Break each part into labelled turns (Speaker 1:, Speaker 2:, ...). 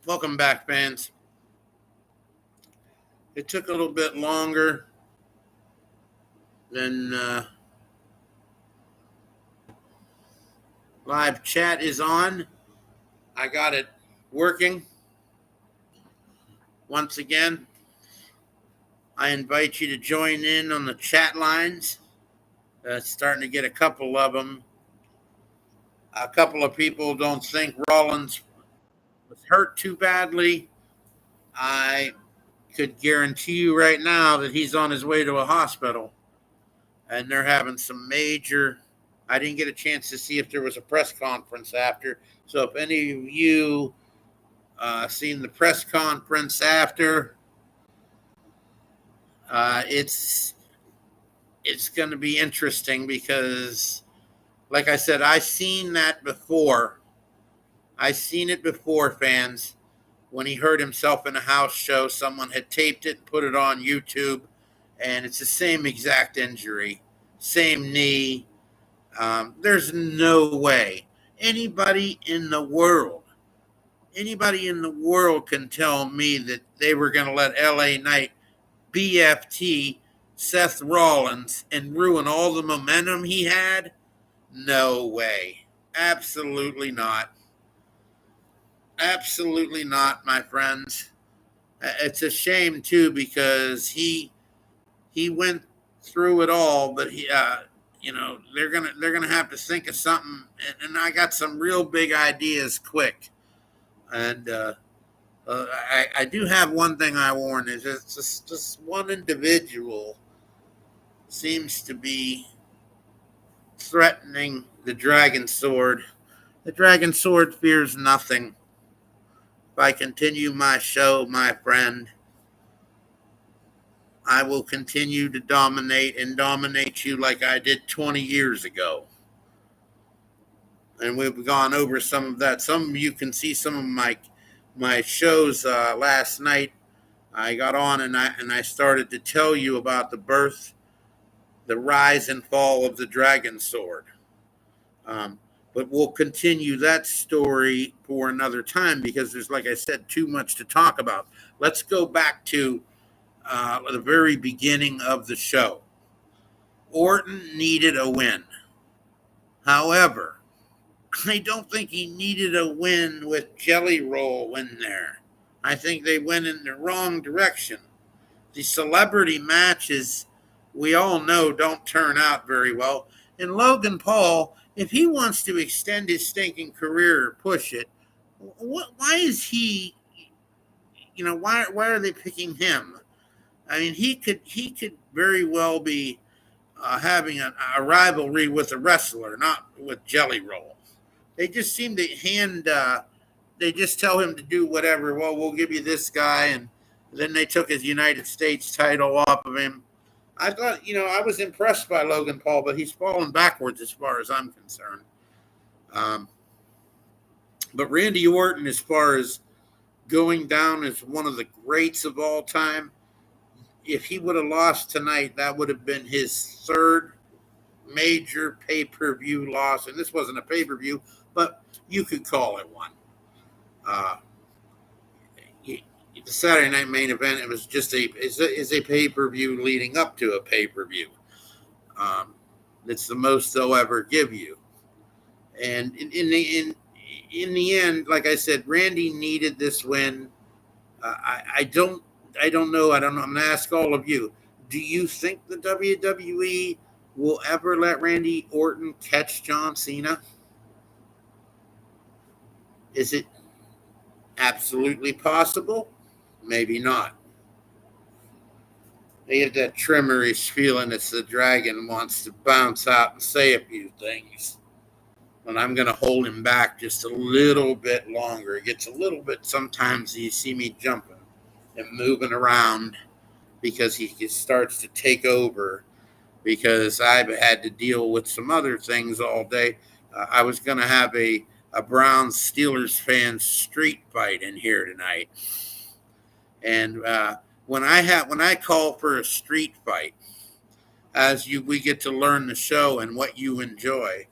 Speaker 1: Welcome back, fans. It took a little bit longer than live chat is on. I got it working. Once again, I invite you to join in on the chat lines. Starting to get a couple of them. A couple of people don't think Rollins was hurt too badly. I could guarantee you right now that he's on his way to a hospital. And they're having some major. I didn't get a chance to see if there was a press conference after. So if any of you seen the press conference after, it's going to be interesting because, like I said, I've seen that before. I've seen it before, fans. When he hurt himself in a house show, someone had taped it and put it on YouTube, and it's the same exact injury, same knee. There's no way anybody in the world can tell me that they were going to let LA Knight BFT Seth Rollins and ruin all the momentum he had. No way. Absolutely not. Absolutely not, my friends. It's a shame too because he went through it all, but they're gonna have to think of something. And I got some real big ideas quick. And I do have one thing I warn is just one individual seems to be threatening the Dragon Sword. The Dragon Sword fears nothing. If I continue my show, my friend, I will continue to dominate you like I did 20 years ago. And we've gone over some of that. Some of you can see some of my shows last night. I got on and I started to tell you about the birth, the rise and fall of the Dragon Sword. But we'll continue that story for another time because there's, like I said, too much to talk about. Let's go back to the very beginning of the show. Orton needed a win. However, I don't think he needed a win with Jelly Roll in there. I think they went in the wrong direction. The celebrity matches, we all know, don't turn out very well. And Logan Paul, if he wants to extend his stinking career or push it, why is he, why are they picking him? I mean, he could very well be having a rivalry with a wrestler, not with Jelly Roll. They just seem to they just tell him to do whatever. Well, we'll give you this guy. And then they took his United States title off of him. I thought, I was impressed by Logan Paul, but he's fallen backwards as far as I'm concerned. But Randy Orton, as far as going down as one of the greats of all time, if he would have lost tonight, that would have been his third major pay-per-view loss. And this wasn't a pay-per-view, but you could call it one. The Saturday Night Main Event, it was just is a pay-per-view leading up to a pay-per-view. It's the most they'll ever give you. And in the end, like I said, Randy needed this win. I don't know. I'm going to ask all of you. Do you think the WWE will ever let Randy Orton catch John Cena? Is it absolutely possible? Maybe not. They have that tremorish feeling it's the Dragon wants to bounce out and say a few things. And I'm going to hold him back just a little bit longer. It gets a little bit, sometimes you see me jumping and moving around because he starts to take over because I've had to deal with some other things all day. I was going to have a Browns Steelers fan street fight in here tonight. And when I call for a street fight, we get to learn the show and what you enjoy.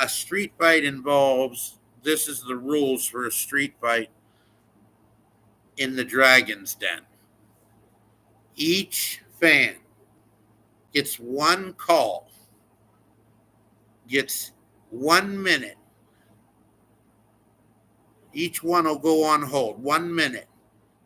Speaker 1: A street fight involves this is the rules for a street fight in the Dragon's Den. Each fan gets one call, gets 1 minute. Each one will go on hold 1 minute.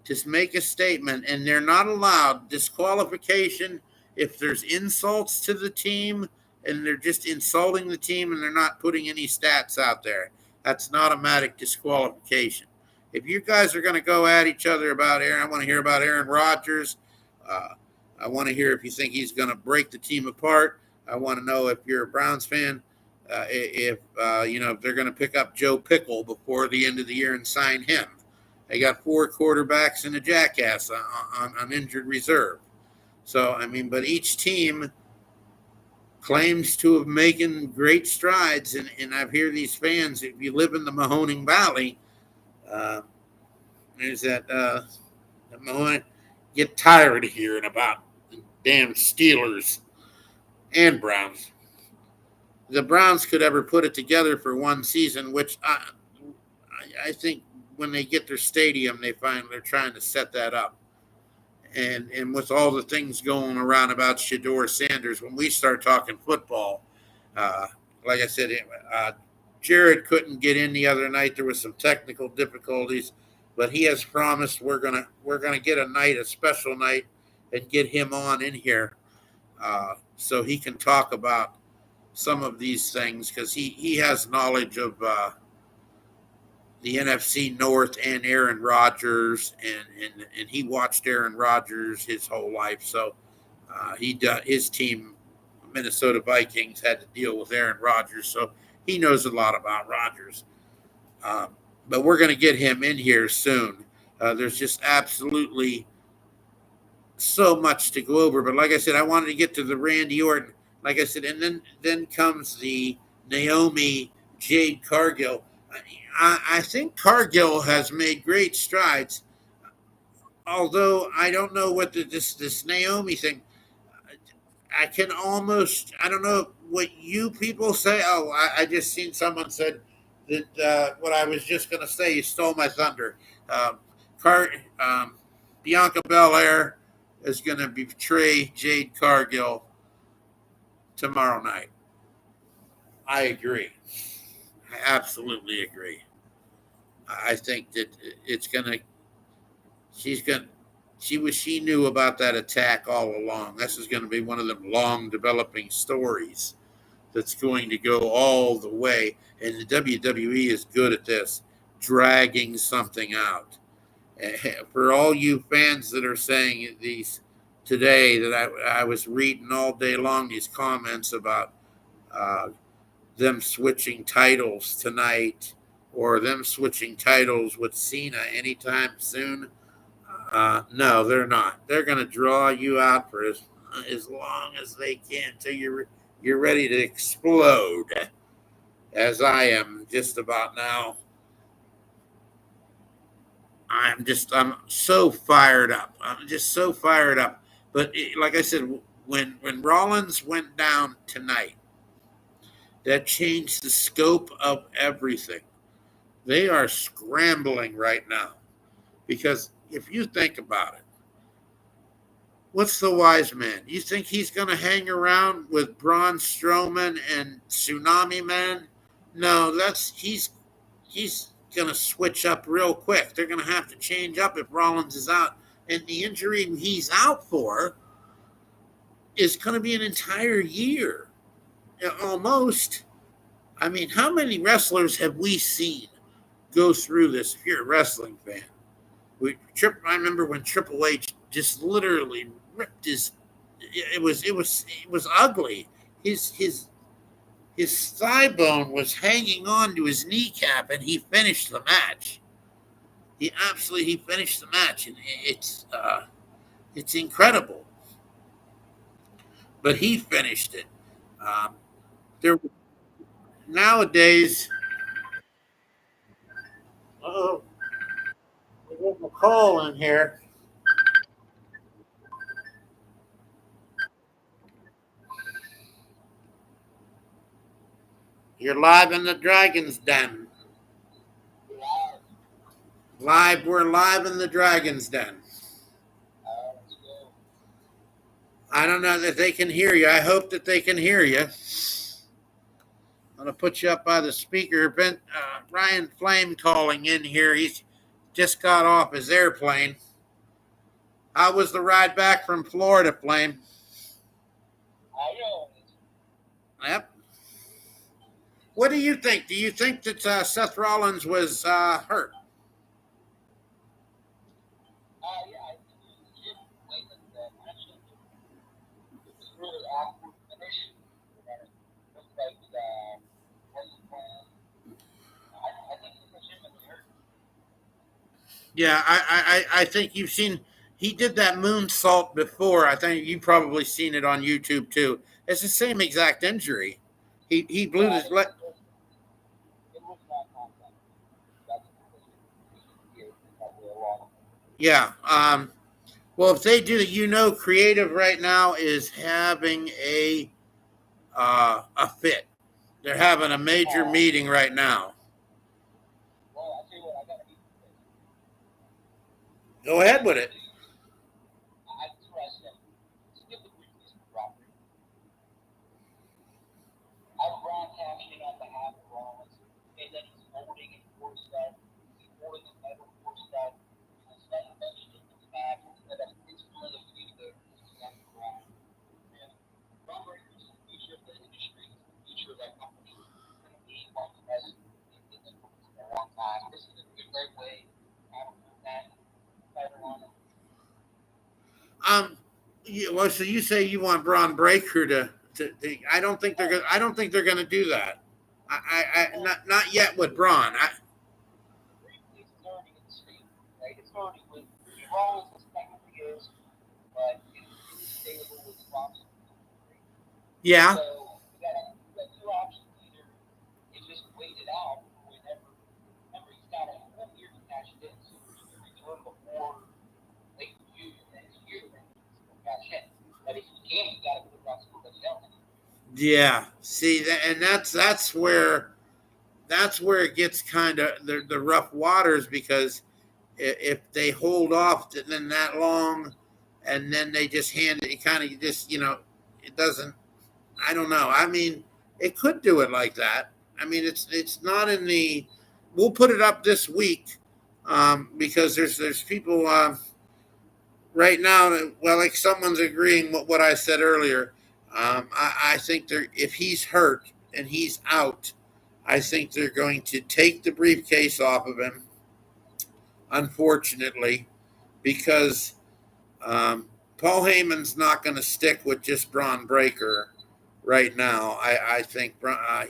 Speaker 1: Just make a statement, and they're not allowed disqualification if there's insults to the team and they're just insulting the team and they're not putting any stats out there. That's an automatic disqualification. If you guys are going to go at each other about Aaron, I want to hear about Aaron Rodgers. Uh, I want to hear if you think he's going to break the team apart. I want to know if you're a Browns fan, if if they're going to pick up Joe Pickle before the end of the year and sign him. They got 4 quarterbacks and a jackass on injured reserve. So, but each team claims to have making great strides. And I hear these fans, if you live in the Mahoning Valley, there's that Mahoning, get tired of hearing about the damn Steelers and Browns. The Browns could ever put it together for one season, which I think when they get their stadium, they find they're trying to set that up. And with all the things going around about Shedeur Sanders, when we start talking football, like I said, Jared couldn't get in the other night. There was some technical difficulties, but he has promised we're gonna get a special night, and get him on in here, so he can talk about some of these things, because he has knowledge of the NFC North and Aaron Rodgers, and he watched Aaron Rodgers his whole life. So his team, Minnesota Vikings, had to deal with Aaron Rodgers, so he knows a lot about Rodgers. But we're going to get him in here soon. There's just absolutely so much to go over. But like I said, I wanted to get to the Randy Orton. Like I said, and then comes the Naomi Jade Cargill. I think Cargill has made great strides, although I don't know what this Naomi thing. I don't know what you people say. Oh, I just seen someone said that what I was just going to say. You stole my thunder. Car, Bianca Belair is going to betray Jade Cargill tomorrow night. I agree. I absolutely agree. I think that it's gonna. She knew about that attack all along. This is going to be one of them long developing stories that's going to go all the way. And the WWE is good at this, dragging something out. For all you fans that are saying these today, that I was reading all day long these comments about them switching titles tonight, or them switching titles with Cena anytime soon. No, they're not. They're going to draw you out for as long as they can till you're ready to explode, as I am just about now. I'm so fired up. I'm just so fired up. But like I said, when Rollins went down tonight, that changed the scope of everything. They are scrambling right now, because if you think about it, what's the wise man? You think he's going to hang around with Braun Strowman and Tsunami Man? No, he's going to switch up real quick. They're going to have to change up if Rollins is out, and the injury he's out for is going to be an entire year, almost. How many wrestlers have we seen go through this? If you're a wrestling fan, I remember when Triple H just literally ripped his. It was ugly. His thigh bone was hanging on to his kneecap, and he finished the match. He finished the match, and it's incredible. But he finished it. There nowadays. Oh, we're getting a call in here. You're live in the Dragon's Den. Live, we're live in the Dragon's Den. I don't know that they can hear you. I hope that they can hear you. I'm gonna put you up by the speaker. Ryan Flame calling in here. He's just got off his airplane. How was the ride back from Florida, Flame? Yep. What do you think? Do you think that Seth Rollins was hurt? Yeah, I think you've seen. He did that moonsault before. I think you've probably seen it on YouTube too. It's the same exact injury. He blew his leg. Yeah. Well, if they do, creative right now is having a fit. They're having a major meeting right now. Go ahead with it. Well, so you say you want Braun Breaker to I don't think they're gonna. I don't think they're going to do that. Not yet with Braun. Yeah. Yeah. See, and that's where it gets kind of the rough waters because if they hold off then that long, and then they just hand it, kind of just it doesn't. I don't know. I mean, it could do it like that. I mean, it's not in the. We'll put it up this week because there's people right now. Well, like someone's agreeing with what I said earlier. I think if he's hurt and he's out, I think they're going to take the briefcase off of him. Unfortunately, because Paul Heyman's not going to stick with just Braun Breaker right now. I think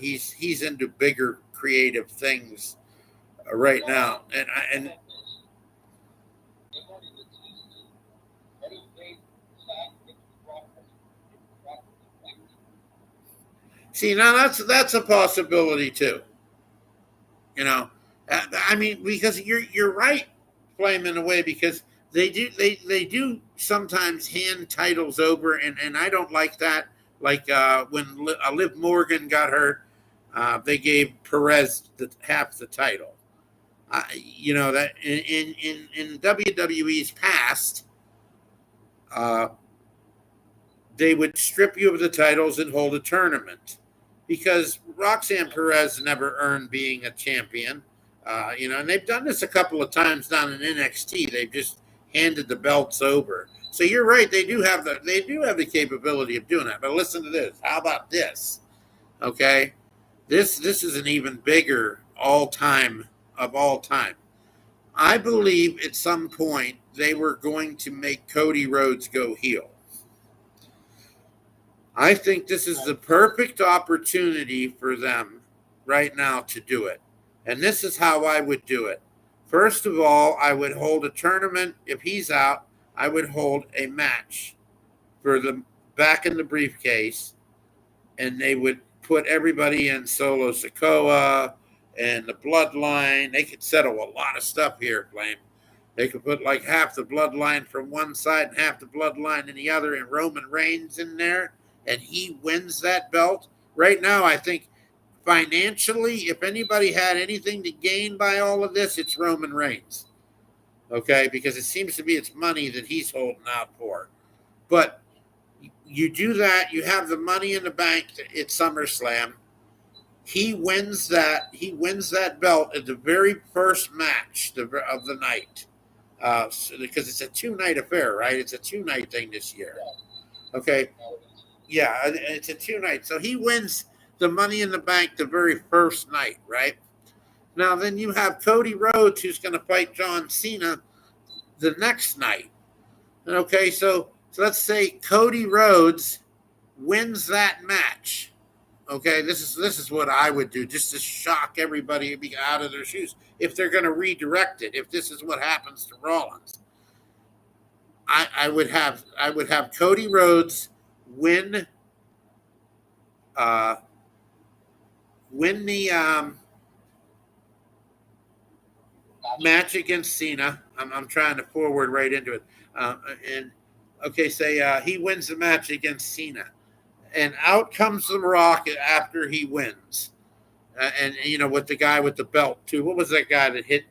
Speaker 1: he's into bigger creative things right now, and see now that's a possibility too. You know, I mean, because you're right, Flame, in a way, because they do sometimes hand titles over, and I don't like that. Like when Liv Morgan got hurt, they gave Perez half the title. That in WWE's past, uh, they would strip you of the titles and hold a tournament because Roxanne Perez never earned being a champion. And they've done this a couple of times down in NXT. They've just handed the belts over. So you're right. They do have the capability of doing that. But listen to this. How about this? Okay, this is an even bigger all time of all time. I believe at some point they were going to make Cody Rhodes go heel. I think this is the perfect opportunity for them right now to do it. And this is how I would do it. First of all, I would hold a tournament. If he's out, I would hold a match for the back in the briefcase, and they would put everybody in Solo Sikoa and the Bloodline. They could settle a lot of stuff here, Flame. They could put like half the Bloodline from one side and half the Bloodline in the other, and Roman Reigns in there, and he wins that belt. Right now, I think financially, if anybody had anything to gain by all of this, it's Roman Reigns. Okay, because it seems to be it's money that he's holding out for. But you do that, you have the money in the bank at SummerSlam. He wins that belt at the very first match of the night, because it's a 2 night affair, right? It's a 2 night thing this year. Okay, yeah, it's a 2 night. So he wins the Money in the Bank the very first night, right? Now then you have Cody Rhodes who's going to fight John Cena the next night. Okay, so let's say Cody Rhodes wins that match. Okay, this is what I would do just to shock everybody out of their shoes if they're going to redirect it. If this is what happens to Rollins, I would have Cody Rhodes win uh, win the match against Cena. I'm trying to forward right into it, and okay, say he wins the match against Cena, and out comes The Rock after he wins. And with the guy with the belt too. What was that guy that hit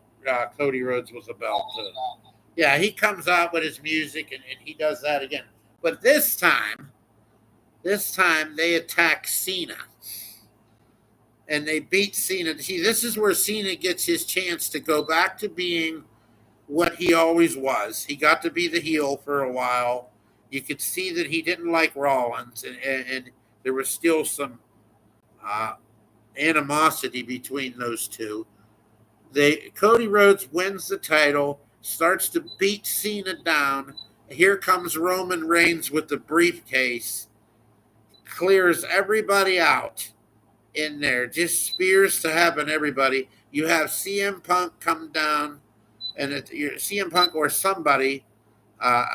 Speaker 1: Cody Rhodes with the belt? Yeah, he comes out with his music and he does that again. But this time they attack Cena and they beat Cena. See, this is where Cena gets his chance to go back to being what he always was. He got to be the heel for a while. You could see that he didn't like Rollins, and there was still some uh, animosity between those two. Cody Rhodes wins the title, starts to beat Cena down. Here comes Roman Reigns with the briefcase, clears everybody out in there, just spears to heaven everybody. You have CM Punk come down, and CM Punk or somebody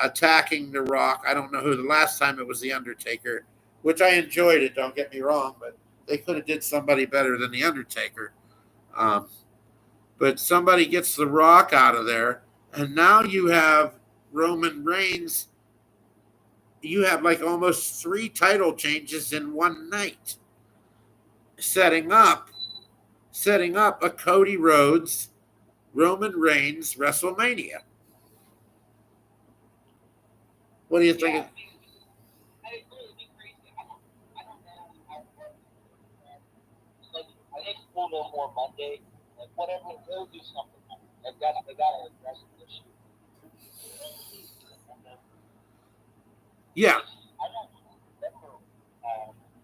Speaker 1: attacking The Rock. I don't know who. The last time it was The Undertaker, which I enjoyed it. Don't get me wrong, but they could have did somebody better than The Undertaker. Um, but somebody gets The Rock out of there, and now you have Roman Reigns. You have like almost 3 title changes in one night, setting up a Cody Rhodes, Roman Reigns WrestleMania. What do you think?
Speaker 2: We'll know more Monday. Like whatever, they'll do something. They got to address the issue.
Speaker 1: Yeah,
Speaker 2: I don't remember.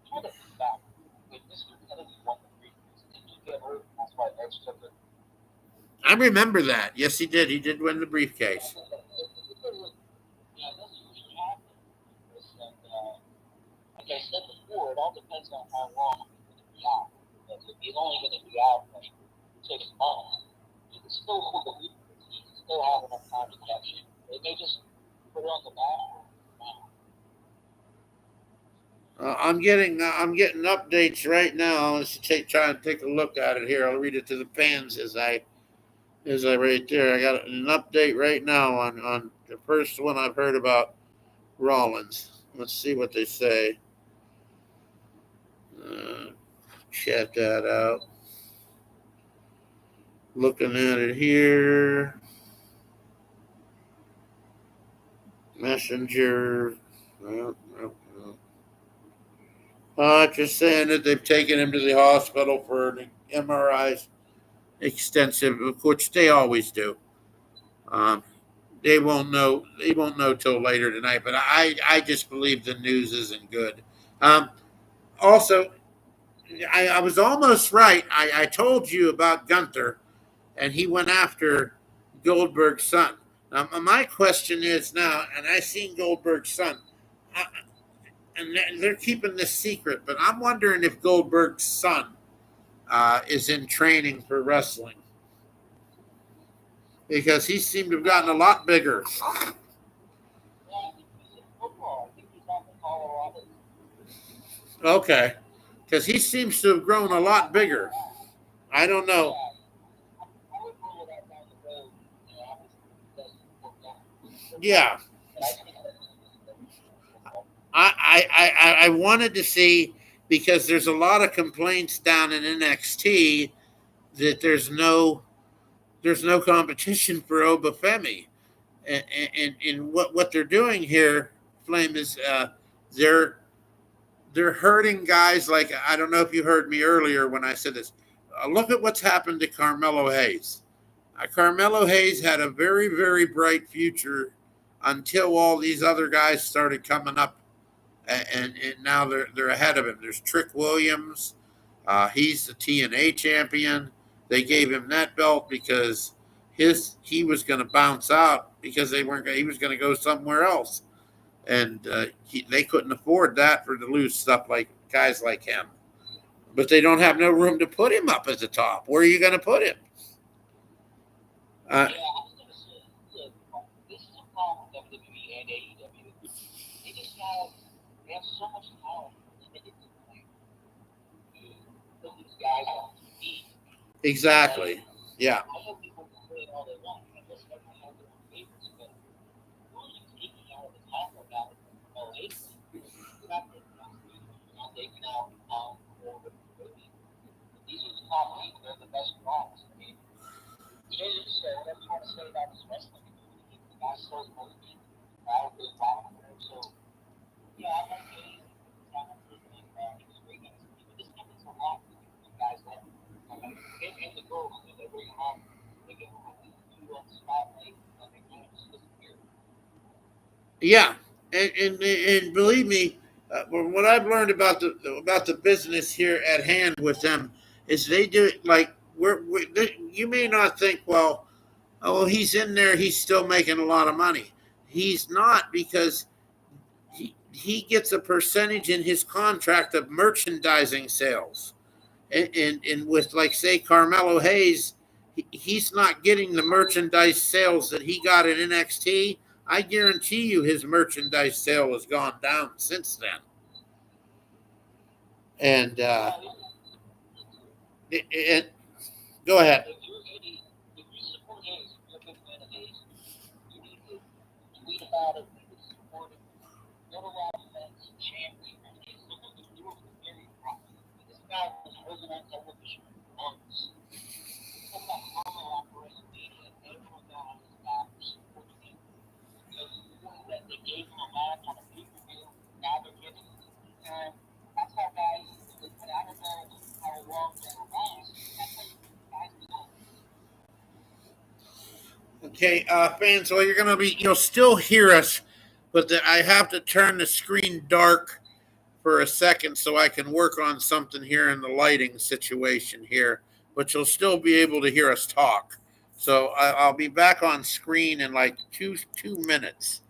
Speaker 2: Trying to think back when Mr. Kennedy won the briefcase. Did he get hurt? That's why Edge took it.
Speaker 1: I remember that. Yes, he did. He did win the briefcase.
Speaker 2: Yeah, that's usually happens. And like I said before, it all depends on how long he's going to be out. Because if he's only going to be out like 6 months, he can still hold the briefcase. He can still have enough time to catch it. They may just put it on the back.
Speaker 1: I'm getting updates right now. Let's try and take a look at it here. I'll read it to the fans as I right there. I got an update right now on the first one I've heard about Rollins. Let's see what they say. Uh, Check that out. Looking at it here. Messenger. Just saying that they've taken him to the hospital for an MRIs, extensive, which they always do. Um, they won't know. They won't know till later tonight. But I just believe the news isn't good. Also, I was almost right. I told you about Gunther, and he went after Goldberg's son. Now, my question is now, and I seen Goldberg's son, uh, and they're keeping this secret, but I'm wondering if Goldberg's son is in training for wrestling because he seemed to have gotten a lot bigger. Okay, because he seems to have grown a lot bigger. I don't know. Yeah, I wanted to see because there's a lot of complaints down in NXT that there's no there's no competition for Obafemi. And what they're doing here, Flame, is they're they're hurting guys like, I don't know if you heard me earlier when I said this. Look at what's happened to Carmelo Hayes. Carmelo Hayes had a very, very bright future until all these other guys started coming up, and now they're ahead of him. There's Trick Williams. He's the TNA champion. They gave him that belt because he was going to bounce out because they weren't. He was going to go somewhere else, and they couldn't afford that to lose stuff like guys like him. But they don't have no room to put him up at the top. Where are you going to put him?
Speaker 2: Yeah, I was gonna say, look, this is a problem with WWE and AEW. They have so much talent limited to put these guys on TV.
Speaker 1: Exactly. Yeah.
Speaker 2: I know people can say it all they want. I guess everyone has their own favorites, but who are you taking out of the talent about lately? You're not taking out or these are the top leagues. They're the best ones. I mean, Jay said whatever you want to say about this wrestling community, the guy sells movies, crowd goes wild for him. So, yeah, I like Jay. I'm not listening. He was great. But this happens a lot with guys like in the girls, they bring them on, they get you on the spotlight, and they kind of just disappear.
Speaker 1: Yeah, and believe me, what I've learned about the business here at hand with them is they do it like you may not think, well, oh, he's in there, he's still making a lot of money. He's not, because he gets a percentage in his contract of merchandising sales. And with, like, say, Carmelo Hayes, he's not getting the merchandise sales that he got in NXT. I guarantee you his merchandise sale has gone down since then. And go ahead.
Speaker 2: If you support Hayes, if you're a big fan of Hayes, you need to tweet about it, you need to support it, go to live events, champion. I mean, look what they're doing with Gary Rock. This guy wasn't on television for months. Talk about Carmelo operating media, everyone got on his back for supporting him. Because that they gave him a match on a pay-per-view, now they're giving him time. That's how guys, and I don't know how long they're around, that's how guys do it.
Speaker 1: Okay, fans, well, you'll still hear us, but I have to turn the screen dark for a second so I can work on something here in the lighting situation here, but you'll still be able to hear us talk. So I'll be back on screen in like two minutes.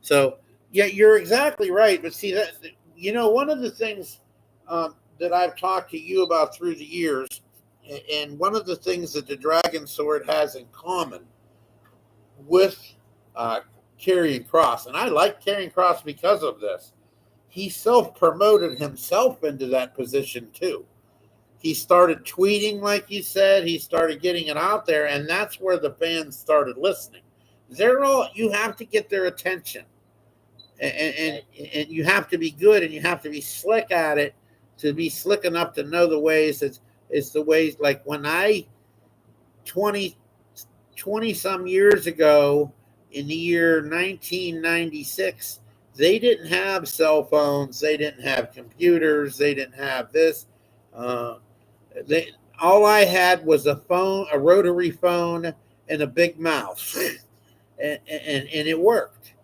Speaker 1: So yeah, you're exactly right. But see that, one of the things that I've talked to you about through the years, and one of the things that the Dragon Sword has in common with uh, Karrion Kross, and I like Karrion Kross because of this. He self-promoted himself into that position too. He started tweeting, like you said. He started getting it out there, and that's where the fans started listening. You have to get their attention, and you have to be good, and you have to be slick at it, to be slick enough to know the ways. It's the ways, like when I 20 some years ago, in the year 1996, they didn't have cell phones, they didn't have computers, they didn't have this. All I had was a phone, a rotary phone, and a big mouse, and it worked.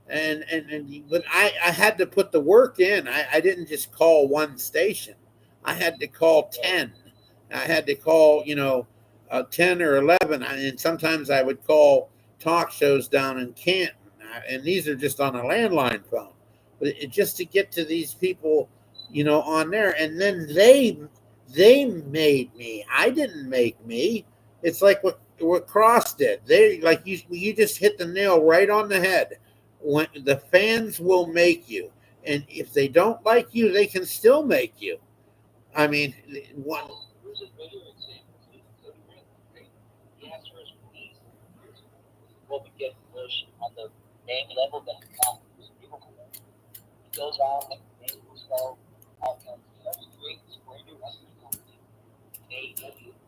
Speaker 1: But I had to put the work in. I didn't just call one station. I had to call 10. I had to call 10 or 11, and sometimes I would call talk shows down in Canton, and these are just on a landline phone. But just to get to these people, on there, and then they made me. I didn't make me. It's like what Cross did. They, like, you just hit the nail right on the head. When the fans will make you, and if they don't like you, they can still make you. I mean, one.
Speaker 2: There's a better example. He asked for his release years ago. What we get Bush on the main level that people can learn. He goes out and makes himself outcomes. He has a great brand new wrestling company in AEW.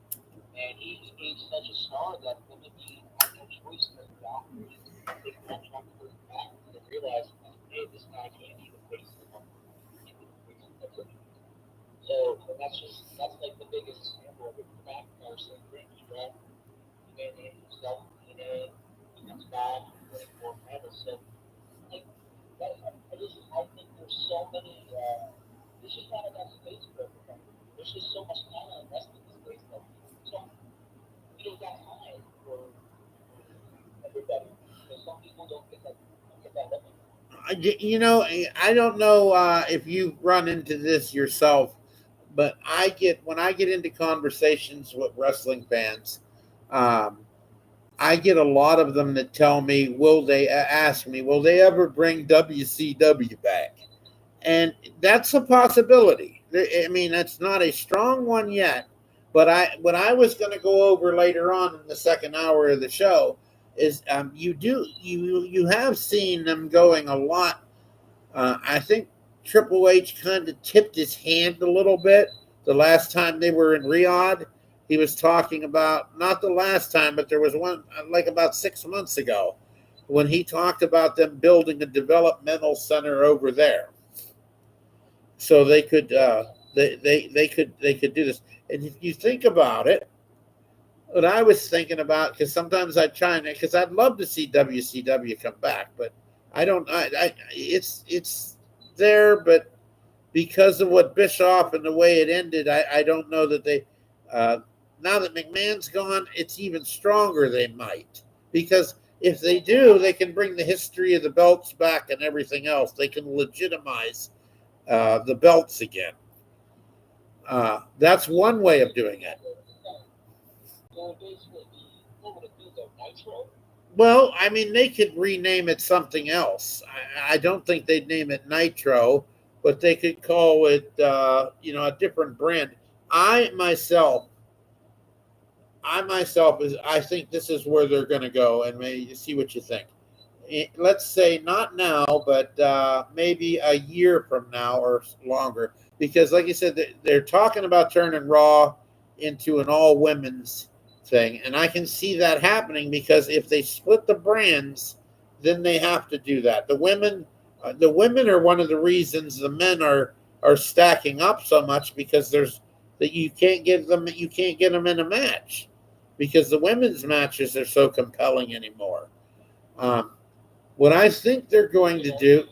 Speaker 2: And he became such a star that WWE had no choice but to offer him a big contract to bring him back. And they realized, hey, this guy can't be the face of the company. He can't be the face of the company. So, and that's like the biggest example of it. McIntyre, same thing. He left, he made it himself, he comes back, he's winning more medals. So, like, I think there's so many, there's just not enough space for everybody. There's just so much talent invested in this space that we don't, we don't got time for everybody. So some people don't get that limit.
Speaker 1: I don't know if you run into this yourself, but I get when I get into conversations with wrestling fans, um, I get a lot of them that tell me, "Will they ask me? Will they ever bring WCW back?" And that's a possibility. I mean, that's not a strong one yet. But what I was going to go over later on in the second hour of the show is you have seen them going a lot. I think Triple H kind of tipped his hand a little bit the last time they were in Riyadh. He was talking about not the last time, but there was one like about 6 months ago when he talked about them building a developmental center over there so they could they could do this. And if you think about it, what I was thinking about, because sometimes I try and because I'd love to see WCW come back, but I don't. It's there, but because of what Bischoff and the way it ended, I don't know that they. Uh, Now that McMahon's gone, it's even stronger. They might because if they do, they can bring the history of the belts back and everything else. They can legitimize the belts again. That's one way of doing it.
Speaker 2: So basically, what would it be though? Nitro?
Speaker 1: Well, I mean, they could rename it something else. I don't think they'd name it Nitro, but they could call it, a different brand. I myself, I think this is where they're going to go, and maybe see what you think. Let's say not now, but maybe a year from now or longer, because like you said, they're talking about turning Raw into an all women's thing, and I can see that happening because if they split the brands, then they have to do that. The women are one of the reasons the men are stacking up so much because there's that you can't get them in a match because the women's matches are so compelling anymore. Um, what I think they're going to do,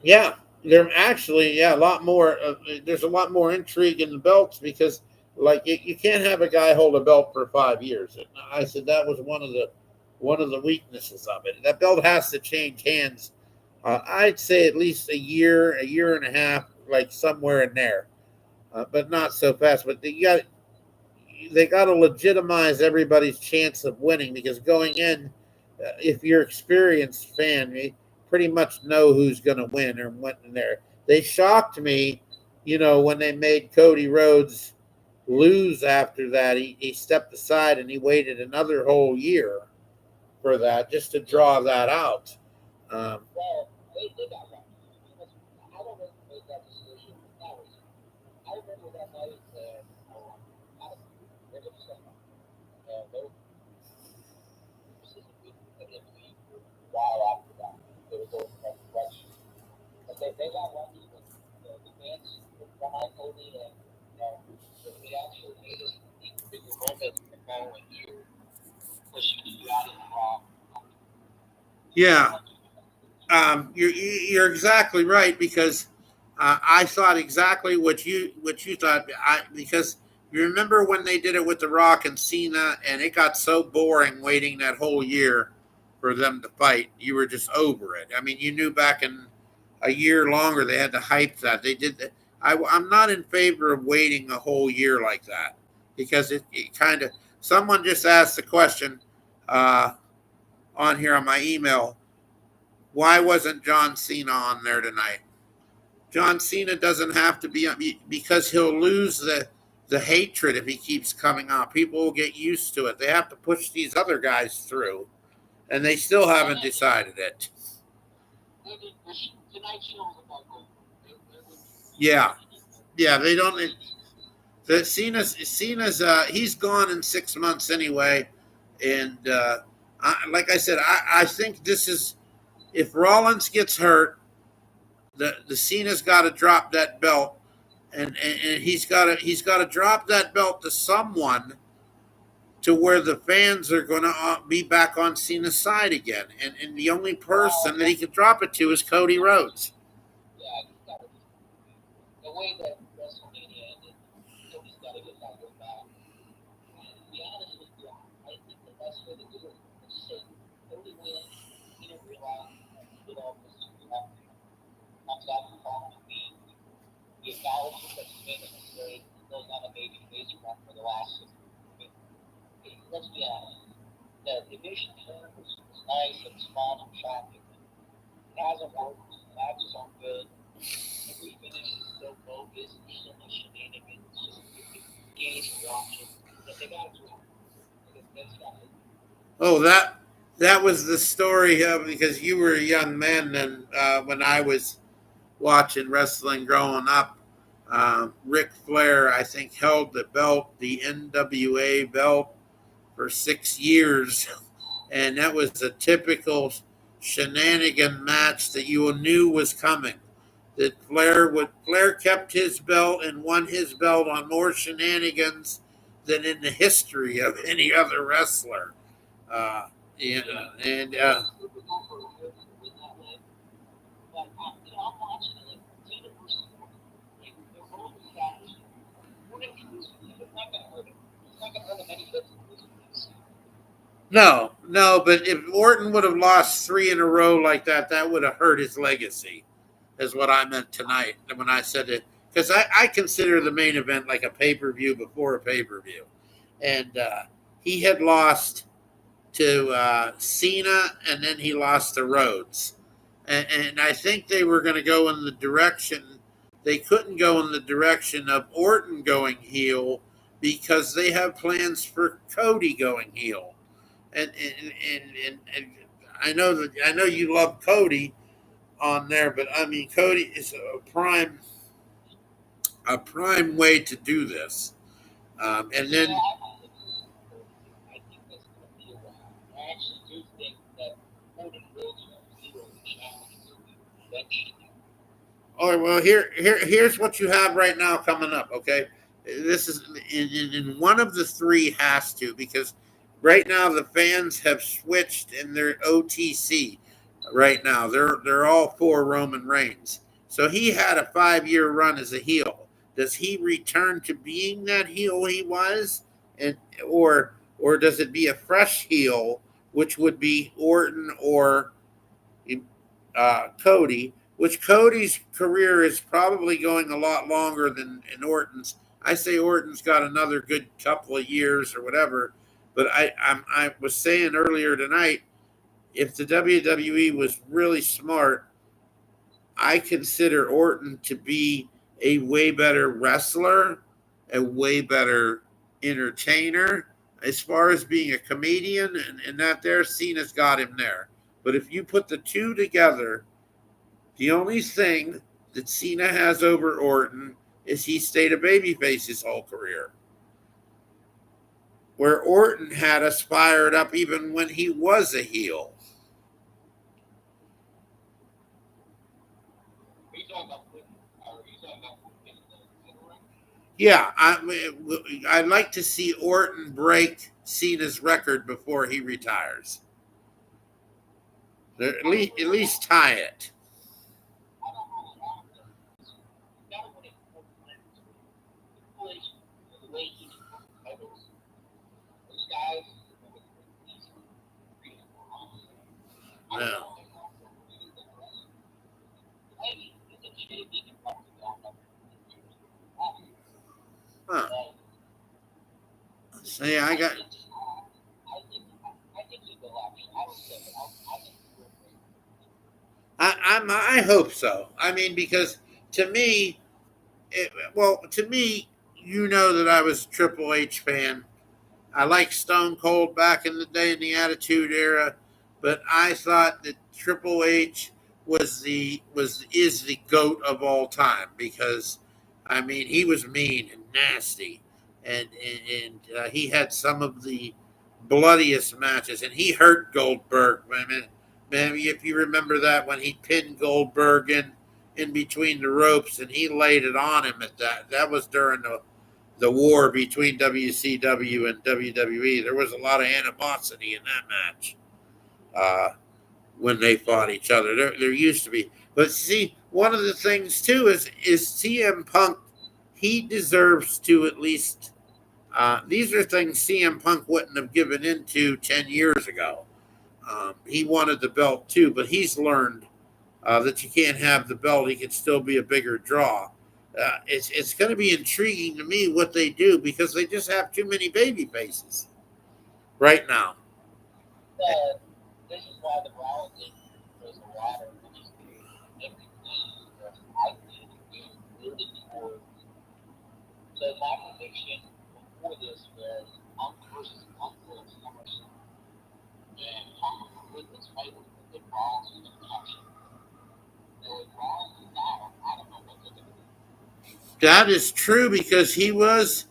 Speaker 1: yeah, they're actually, yeah, a lot more. There's a lot more intrigue in the belts because, like, you can't have a guy hold a belt for 5 years. And I said that was one of the weaknesses of it. That belt has to change hands. I'd say at least a year and a half, like somewhere in there, but not so fast. But they got to legitimize everybody's chance of winning because going in, if you're an experienced fan, you pretty much know who's going to win or went in there. They shocked me, when they made Cody Rhodes lose after that. He stepped aside and he waited another whole year for that just to draw that out. Um,
Speaker 2: Well, they got lucky. I don't know who made that decision. That was, I remember that night, I don't know, they're just saying, they were specifically WWE for a while after that. They were going in that direction. But they got lucky with the fans behind Cody and, they actually made it even bigger moment in the following year, pushing you out of the Raw.
Speaker 1: yeah, you're exactly right because I thought exactly what you thought. Because you remember when they did it with The Rock and Cena, and it got so boring waiting that whole year for them to fight. You were just over it. I mean, you knew back in a year longer they had to hype that. They did that. I'm not in favor of waiting a whole year like that because it kind of. Someone just asked the question uh, on here on my email, why wasn't John Cena on there tonight? John Cena doesn't have to be because he'll lose the hatred if he keeps coming on. People will get used to it. They have to push these other guys through, and they still haven't decided it.
Speaker 2: Tonight's show was about gold. They
Speaker 1: Yeah, yeah. They don't. Cena's he's gone in 6 months anyway, and like I said, I think this is if Rollins gets hurt, the Cena's got to drop that belt, and he's got to drop that belt to someone to where the fans are going to be back on Cena's side again, and the only person that he can drop it to is Cody Rhodes.
Speaker 2: Yeah, he's got to. The way that WrestleMania ended, Cody's got to get that one back. And to be honest with you, I think the best way to do it is say Cody wins. He didn't realize he did all this stuff. Comes out the following week. He acknowledges that he made a mistake. He goes on a baby face run for the last 6 weeks. Let's be honest. The division turn was nice and small and shocking. It hasn't worked. The matches aren't good. Every finish is so bogus. There's so much shenanigans. It's just games to watch it. But they got to do it. That's not it.
Speaker 1: Oh, that was the story of because you were a young man then when I was watching wrestling growing up. Ric Flair, I think, held the belt, the NWA belt, for 6 years, and that was a typical shenanigan match that you knew was coming. That Flair kept his belt and won his belt on more shenanigans than in the history of any other wrestler. Yeah, and no, but if Orton would have lost 3 in a row like that, that would have hurt his legacy, is what I meant tonight when I said it. Because I consider the main event like a pay per view before a pay per view. And he had lost to Cena, and then he lost to Rhodes. And I think they were going to go in the direction, they couldn't go in the direction of Orton going heel because they have plans for Cody going heel. And I know you love Cody on there, but I mean Cody is a prime way to do this. And then
Speaker 2: I think that's going to be a while. I actually do think that Cody will be the challenge eventually.
Speaker 1: oh well, here's what you have right now coming up. Okay, this is in one of the three has to because right now the fans have switched in their OTC. Right now they're all for Roman Reigns. So he had a 5 year run as a heel. Does he return to being that heel he was, and or does it be a fresh heel, which would be Orton or Cody, which Cody's career is probably going a lot longer than in Orton's. I say Orton's got another good couple of years or whatever, but I was saying earlier tonight, if the WWE was really smart, I consider Orton to be a way better wrestler, a way better entertainer. As far as being a comedian and that there, Cena's got him there. But if you put the two together, the only thing that Cena has over Orton is he stayed a babyface his whole career. Where Orton had us fired up even when he was a heel. Yeah, I'd like to see Orton break Cena's record before he retires. At least tie it. No. Huh. See, I got. I hope so. I mean, because to me, to me, you know that I was a Triple H fan. I liked Stone Cold back in the day in the Attitude Era, but I thought that Triple H is the goat of all time because, I mean, he was mean and nasty, and he had some of the bloodiest matches, and he hurt Goldberg. Man, if you remember that when he pinned Goldberg in between the ropes, and he laid it on him at that was during the war between WCW and WWE. There was a lot of animosity in that match. When they fought each other. There used to be. But see, one of the things too is CM Punk. He deserves to at least. These are things CM Punk wouldn't have given into 10 years ago. He wanted the belt too, but he's learned that you can't have the belt. He can still be a bigger draw. It's going to be intriguing to me what they do because they just have too many baby faces right now.
Speaker 2: This is why the Rollins was a lot of everything that I did is really for. So my prediction before this was Punk versus Punk for SummerSlam, and Punk would this fight with Rollins was a catch. So if Rollins is out, I don't know what they're going to do.
Speaker 1: That is true because he was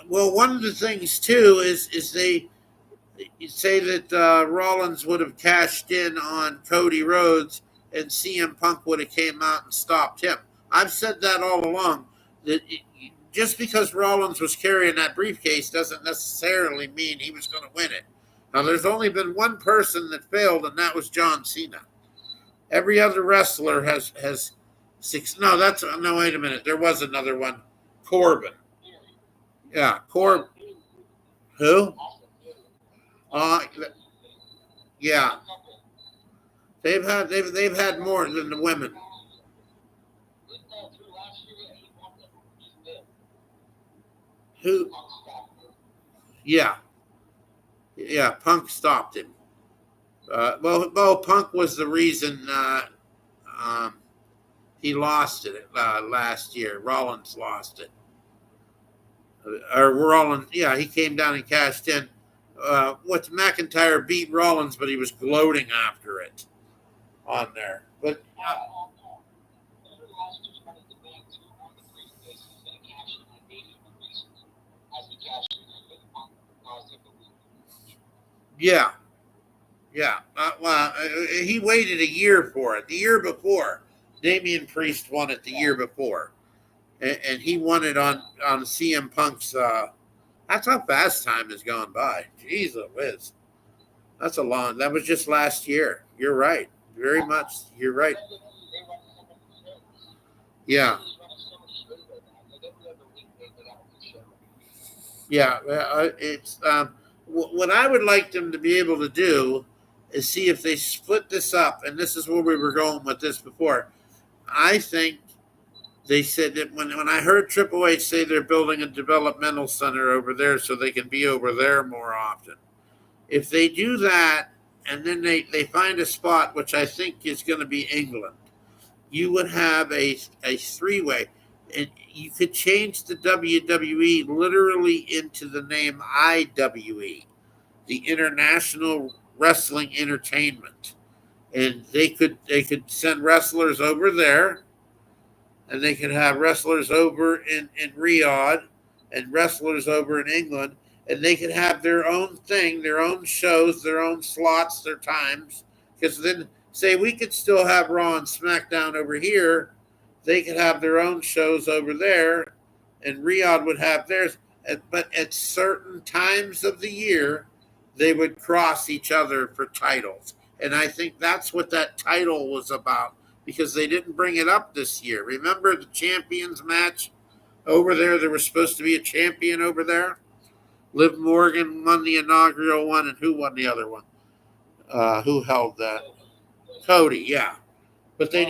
Speaker 1: well, one of the things too is they say that Rollins would have cashed in on Cody Rhodes and CM Punk would have came out and stopped him. I've said that all along. That just because Rollins was carrying that briefcase doesn't necessarily mean he was going to win it. Now, there's only been one person that failed, and that was John Cena. Every other wrestler has six. No, no. Wait a minute. There was another one, Corbin. Yeah, Corbin. Who? Yeah, they've had more than the women. Who? Yeah, yeah. Punk stopped him. Well, Punk was the reason um, he lost it last year. Rollins lost it. Or Rollins, yeah, he came down and cashed in. What's McIntyre beat Rollins, but he was gloating after it on there. But yeah, yeah. He waited a year for it. The year before, Damian Priest won it the year before, and he won it on CM Punk's. That's how fast time has gone by. Jeez Whiz. That's a long. That was just last year. You're right. Very much. You're right. Yeah. Yeah. It's what I would like them to be able to do is see if they split this up, and this is where we were going with this before. I think they said that when I heard Triple H say they're building a developmental center over there so they can be over there more often. If they do that and then they find a spot, which I think is going to be England, you would have a three-way. And you could change the WWE literally into the name IWE, the International Wrestling Entertainment. And they could send wrestlers over there, and they could have wrestlers over in Riyadh and wrestlers over in England, and they could have their own thing, their own shows, their own slots, their times. Because then, say, we could still have Raw and SmackDown over here, they could have their own shows over there, and Riyadh would have theirs. But at certain times of the year, they would cross each other for titles. And I think that's what that title was about because they didn't bring it up this year. Remember the champions match over there? There was supposed to be a champion over there. Liv Morgan won the inaugural one, and who won the other one? Who held that? Cody, yeah. But they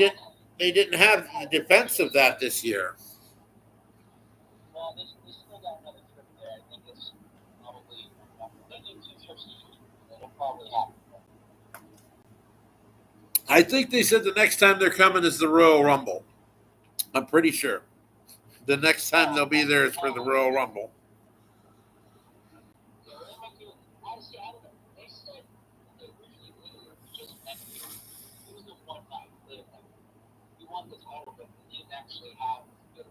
Speaker 1: didn't have the defense of that this year.
Speaker 2: Well, they still got another trip there. I think it's probably they do 2 trips a year. It'll probably happen.
Speaker 1: I think they said the next time they're coming is the Royal Rumble. I'm pretty sure. The next time they'll be there is for the Royal Rumble.
Speaker 2: won the title, but he didn't actually have the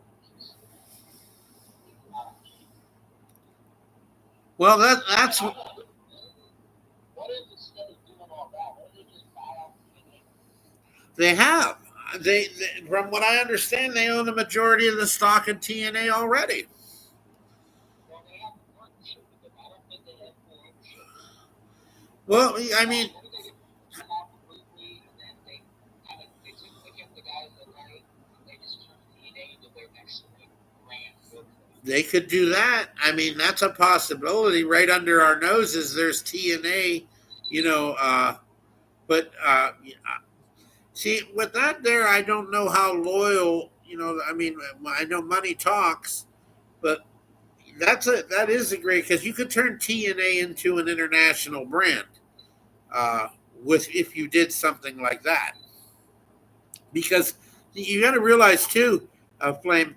Speaker 1: Well, that's
Speaker 2: what if instead of doing all that, what if they just buy out TNA?
Speaker 1: they have. They from what I understand, they own the majority of the stock in TNA already.
Speaker 2: Well, they have a partnership with them. I don't think they have full ownership.
Speaker 1: Well, I mean,
Speaker 2: What if they get come out completely and then they get the guys that night and they just turn TNA into their next like brand?
Speaker 1: they could do that. I mean, that's a possibility. Right under our noses, there's TNA, you know. But see, with that there, I don't know how loyal. You know, I mean, I know money talks, but that is a great because you could turn TNA into an international brand uh, with if you did something like that. Because you got to realize too, Flame,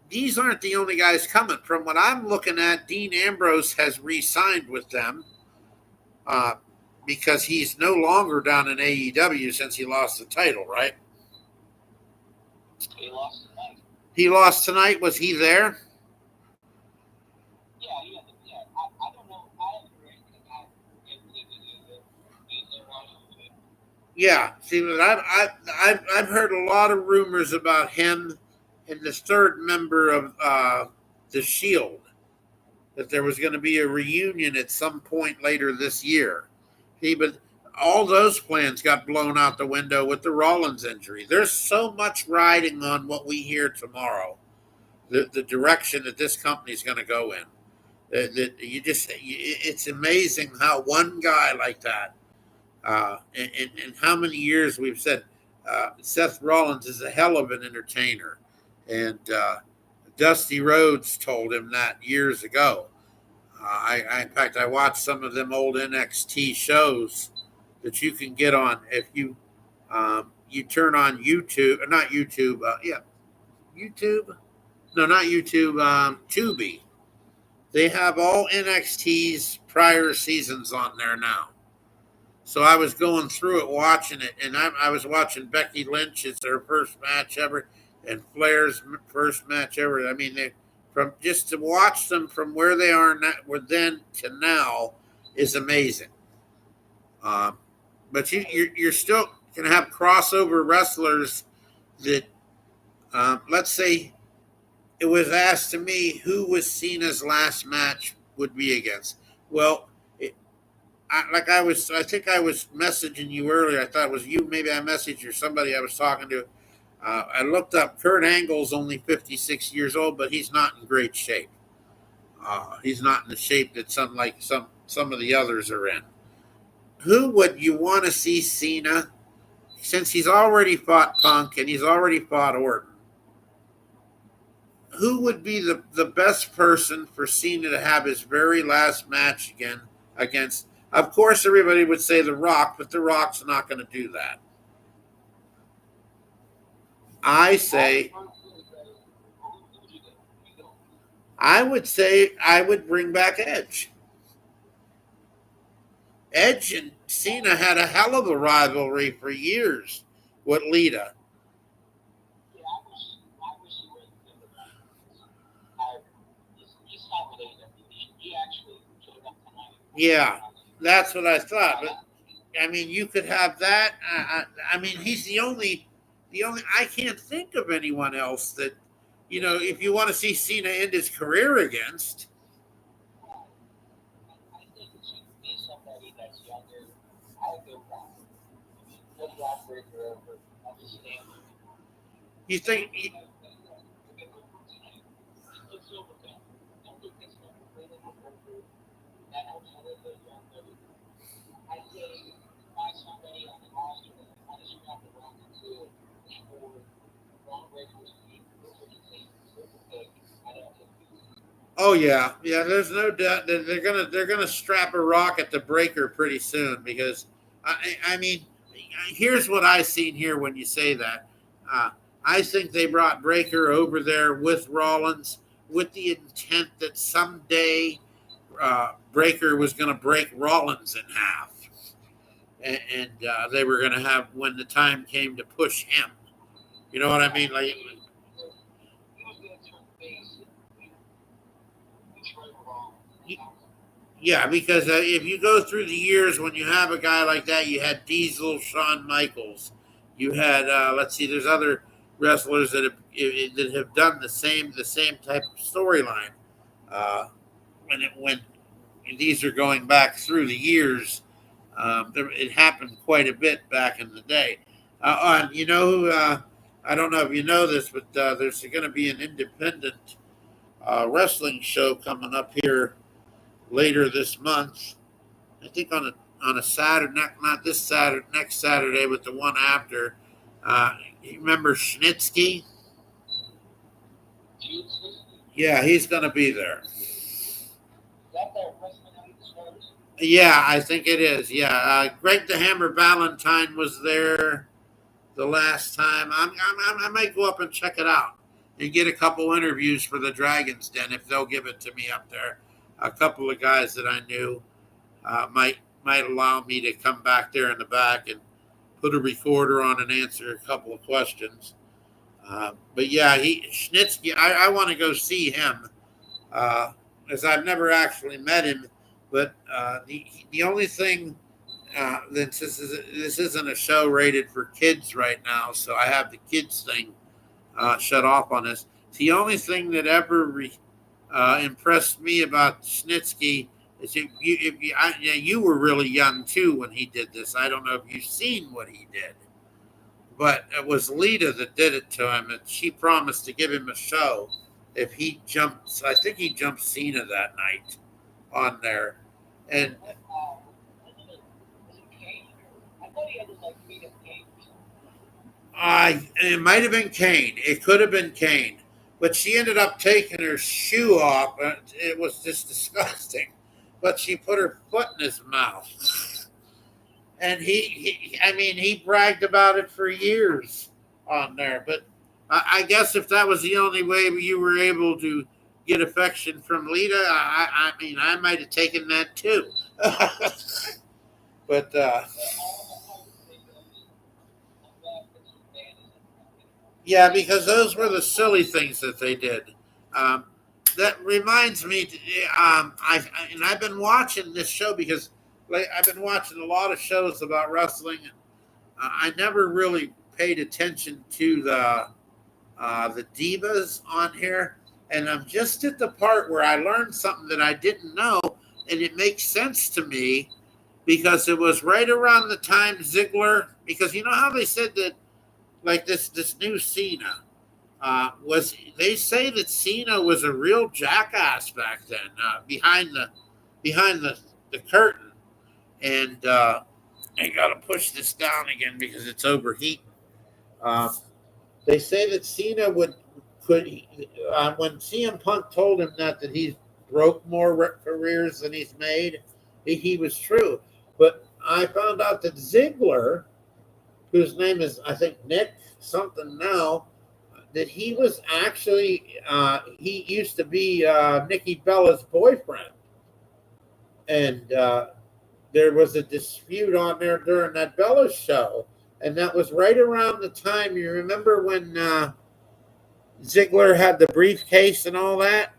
Speaker 1: these aren't the only guys coming. From what I'm looking at, Dean Ambrose has re-signed with them uh, because he's no longer down in AEW since he lost the title. Right?
Speaker 2: He lost tonight.
Speaker 1: He lost tonight. Was he there?
Speaker 2: Yeah, yeah. I don't know. I haven't heard anything about him being there on it.
Speaker 1: Yeah. See, I've heard a lot of rumors about him and the third member of the Shield that there was going to be a reunion at some point later this year. See, but all those plans got blown out the window with the Rollins injury. There's so much riding on what we hear tomorrow, the direction that this company is going to go in. That it's amazing how one guy like that, and how many years we've said Seth Rollins is a hell of an entertainer, and Dusty Rhodes told him that years ago. In fact, I watched some of them old NXT shows that you can get on if you turn on YouTube, not YouTube, YouTube, no, not YouTube, Tubi. They have all NXT's prior seasons on there now. So I was going through it, watching it, and I was watching Becky Lynch. It's her first match ever, and Flair's first match ever. I mean, from just to watch them from where they are now, were then to now, is amazing. But you're still going to have crossover wrestlers that, let's say, it was asked to me who was Cena's last match would be against. Well, I think I was messaging you earlier. I thought it was you. Maybe I messaged you or somebody I was talking to. I looked up. Kurt Angle's only 56 years old, but he's not in great shape. He's not in the shape that some of the others are in. Who would you want to see Cena? Since he's already fought Punk and he's already fought Orton, who would be the best person for Cena to have his very last match again against? Of course, everybody would say The Rock, but The Rock's not going to do that. I would say I would bring back Edge. Edge and Cena had a hell of a rivalry for years with Lita.
Speaker 2: Yeah, I wish he would have been that. He's not related. He actually showed up tonight.
Speaker 1: Yeah, that's what I thought. But I mean, you could have that. I mean, he's the only. I can't think of anyone else that, if you want to see Cena end his career against.
Speaker 2: I think it should be somebody that's younger. I would go Rock. Put Rock Breaker over. Understand.
Speaker 1: You think? Oh yeah. There's no doubt that they're gonna strap a rock at the breaker pretty soon because, I mean, here's what I seen here when you say that. I think they brought Breaker over there with Rollins with the intent that someday Breaker was going to break Rollins in half, and they were going to have when the time came to push him. You know what I mean? Like,
Speaker 2: he was going to turn face and we tried wrong.
Speaker 1: yeah, because if you go through the years when you have a guy like that, you had Diesel, Shawn Michaels, you had let's see, there's other wrestlers that have done the same type of storyline. When these are going back through the years, it happened quite a bit back in the day. You know who? I don't know if you know this, but there's going to be an independent wrestling show coming up here later this month. I think on a Saturday, not this Saturday, next Saturday, but the one after. You remember Schnitsky? Yeah, he's going to be there. Yeah, I think it is. Yeah, Greg the Hammer Valentine was there the last time. I might go up and check it out and get a couple interviews for the Dragons Den if they'll give it to me up there. A couple of guys that I knew might allow me to come back there in the back and put a recorder on and answer a couple of questions. But yeah, Schnitsky. I want to go see him, as I've never actually met him. But the only thing this isn't a show rated for kids right now, so I have the kids thing shut off on this. The only thing that ever impressed me about Snitsky is you were really young too when he did this. I don't know if you've seen what he did, but it was Lita that did it to him, and she promised to give him a show if he jumped. I think he jumped Cena that night on there, and it might have been Kane. It could have been Kane, but she ended up taking her shoe off. It was just disgusting. But she put her foot in his mouth, and he bragged about it for years on there. But I guess if that was the only way you were able to get affection from Lita, I might have taken that too. But yeah, because those were the silly things that they did. Um, that reminds me, I've been watching this show because like I've been watching a lot of shows about wrestling. And I never really paid attention to the divas on here, and I'm just at the part where I learned something that I didn't know, and it makes sense to me because it was right around the time Ziggler. Because you know how they said that like this new Cena was. They say that Cena was a real jackass back then, behind the curtain, and I got to push this down again because it's overheating. Uh, they say that Cena could when CM Punk told him that he's broke more careers than he's made, he was true. But I found out that Ziggler, whose name is I think Nick something now, that he was actually he used to be Nikki Bella's boyfriend, and there was a dispute on there during that Bella show, and that was right around the time you remember when Ziggler had the briefcase and all that,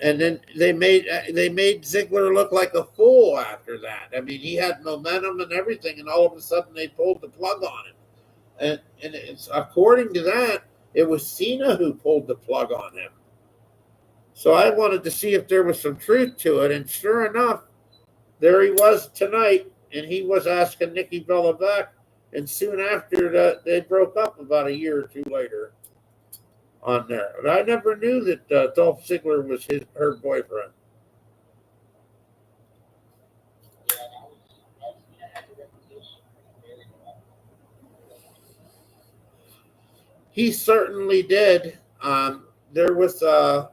Speaker 1: and then they made Ziggler look like a fool after that. I mean, he had momentum and everything, and all of a sudden they pulled the plug on him. And it's according to that, it was Cena who pulled the plug on him. So I wanted to see if there was some truth to it, and sure enough, there he was tonight, and he was asking Nikki Bella back. And soon after that, they broke up about a year or two later on there. But I never knew that Dolph Ziggler was her boyfriend. He certainly did. There was I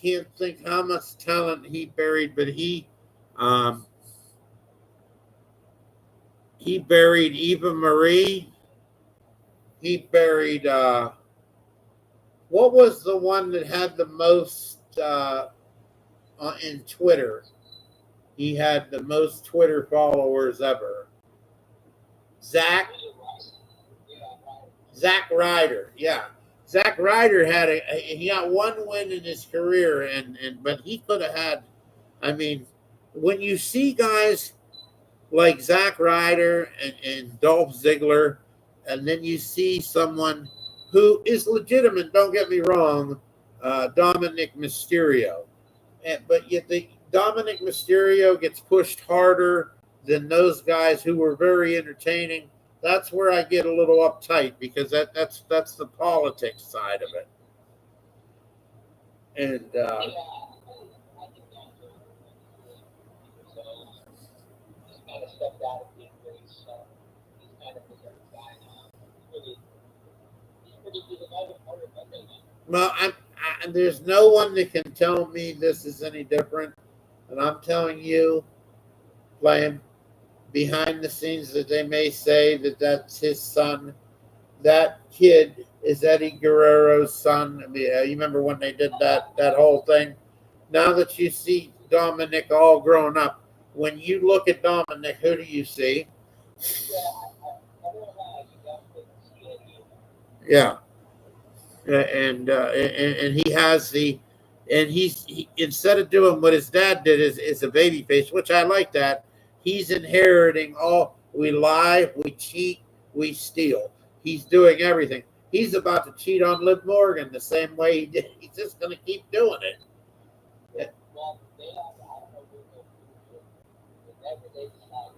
Speaker 1: can't think how much talent he buried, but um, he buried Eva Marie. He buried what was the one that had the most in Twitter? He had the most Twitter followers ever. Zach Zack Ryder. Yeah, Zack Ryder had he got one win in his career, and but he could have had. I mean, when you see guys like Zack Ryder and Dolph Ziggler, and then you see someone who is legitimate. Don't get me wrong, Dominic Mysterio, but yet Dominic Mysterio gets pushed harder than those guys who were very entertaining. That's where I get a little uptight because that's the politics side of it. And
Speaker 2: I think so. He's kind of stepped out of the race. He's kind of a guy now. He's pretty good. I would Monday night.
Speaker 1: well, there's no one that can tell me this is any different, and I'm telling you, playing behind the scenes that they may say that that's his son. That kid is Eddie Guerrero's son. I mean, you remember when they did that whole thing? Now that you see Dominic all grown up, when you look at Dominic, who do you see?
Speaker 2: Yeah, I don't know. You definitely see it.
Speaker 1: Yeah, and he has and instead of doing what his dad did is a baby face, which I like that. He's inheriting all. We lie, we cheat, we steal. He's doing everything. He's about to cheat on Liv Morgan the same way he did. He's just going to keep doing it.
Speaker 2: Well, they have, I don't know who they'll do it, whatever they decide.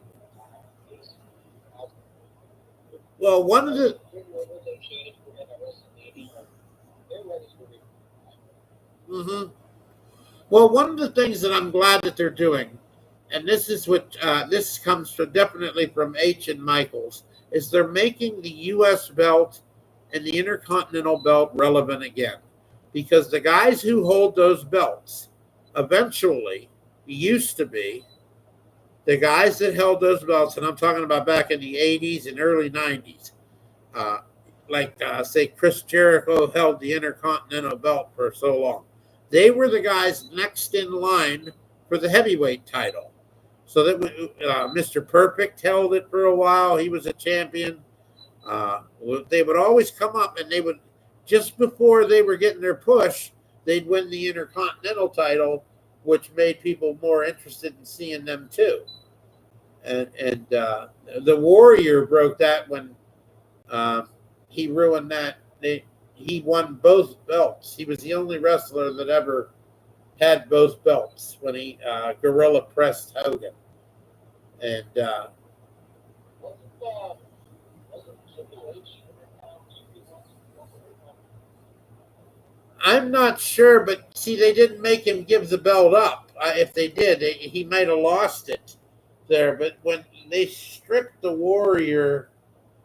Speaker 1: Well, one of the mm-hmm. Well, one of the things that I'm glad that they're doing, and this is what this comes from definitely from H and Michaels, is they're making the U.S. belt and the Intercontinental belt relevant again, because the guys who hold those belts eventually used to be the guys that held those belts, and I'm talking about back in the 80s and early 90s. Say Chris Jericho held the Intercontinental belt for so long. They were the guys next in line for the heavyweight title. So that Mr. Perfect held it for a while. He was a champion. They would always come up and they would, just before they were getting their push, they'd win the Intercontinental title, which made people more interested in seeing them too. And the Warrior broke that when he ruined that. He won both belts. He was the only wrestler that ever had both belts when he gorilla pressed Hogan. And I'm not sure, but see, they didn't make him give the belt up. If they did, he might have lost it there. But when they stripped the Warrior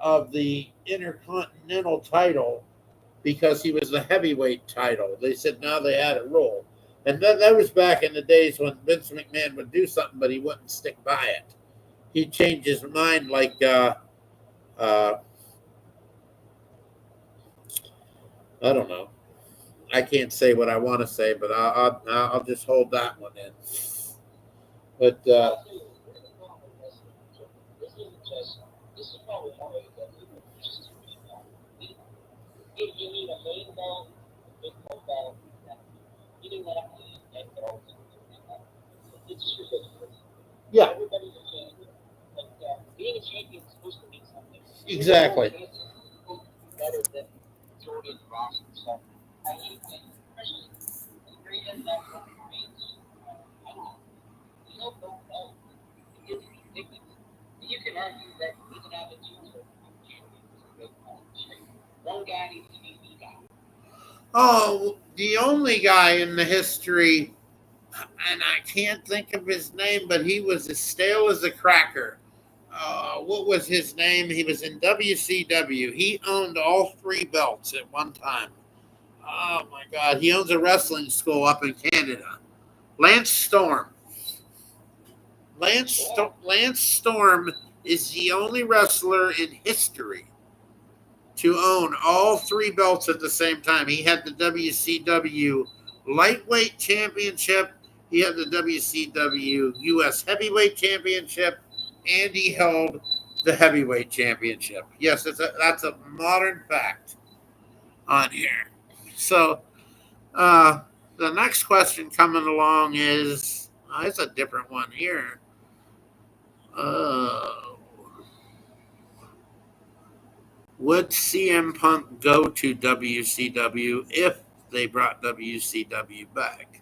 Speaker 1: of the Intercontinental title because he was the heavyweight title, they said now they had a rule. And that was back in the days when Vince McMahon would do something, but he wouldn't stick by it. He'd change his mind like I don't know. I can't say what I want to say, but I'll just hold that one in. But
Speaker 2: you need a main belt, big belt, getting that and belt. It's just ridiculous.
Speaker 1: yeah,
Speaker 2: Everybody's a champion. But being a champion is supposed to mean something.
Speaker 1: exactly.
Speaker 2: Better than Jordan Ross or something. I hate that. Especially great as that remains. I don't know. You don't know. It's ridiculous. You can argue that you can have a two one guy needs to be the guy.
Speaker 1: Oh, the only guy in the history, and I can't think of his name, but he was as stale as a cracker. What was his name? He was in WCW. He owned all three belts at one time. Oh my God! He owns a wrestling school up in Canada. Lance Storm. Lance Storm is the only wrestler in history to own all three belts at the same time. He had the WCW Lightweight Championship, he had the WCW US Heavyweight Championship, and he held the heavyweight championship. Yes, that's a modern fact on here. So uh, the next question coming along is it's a different one here. Uh, would CM Punk go to WCW if they brought WCW back?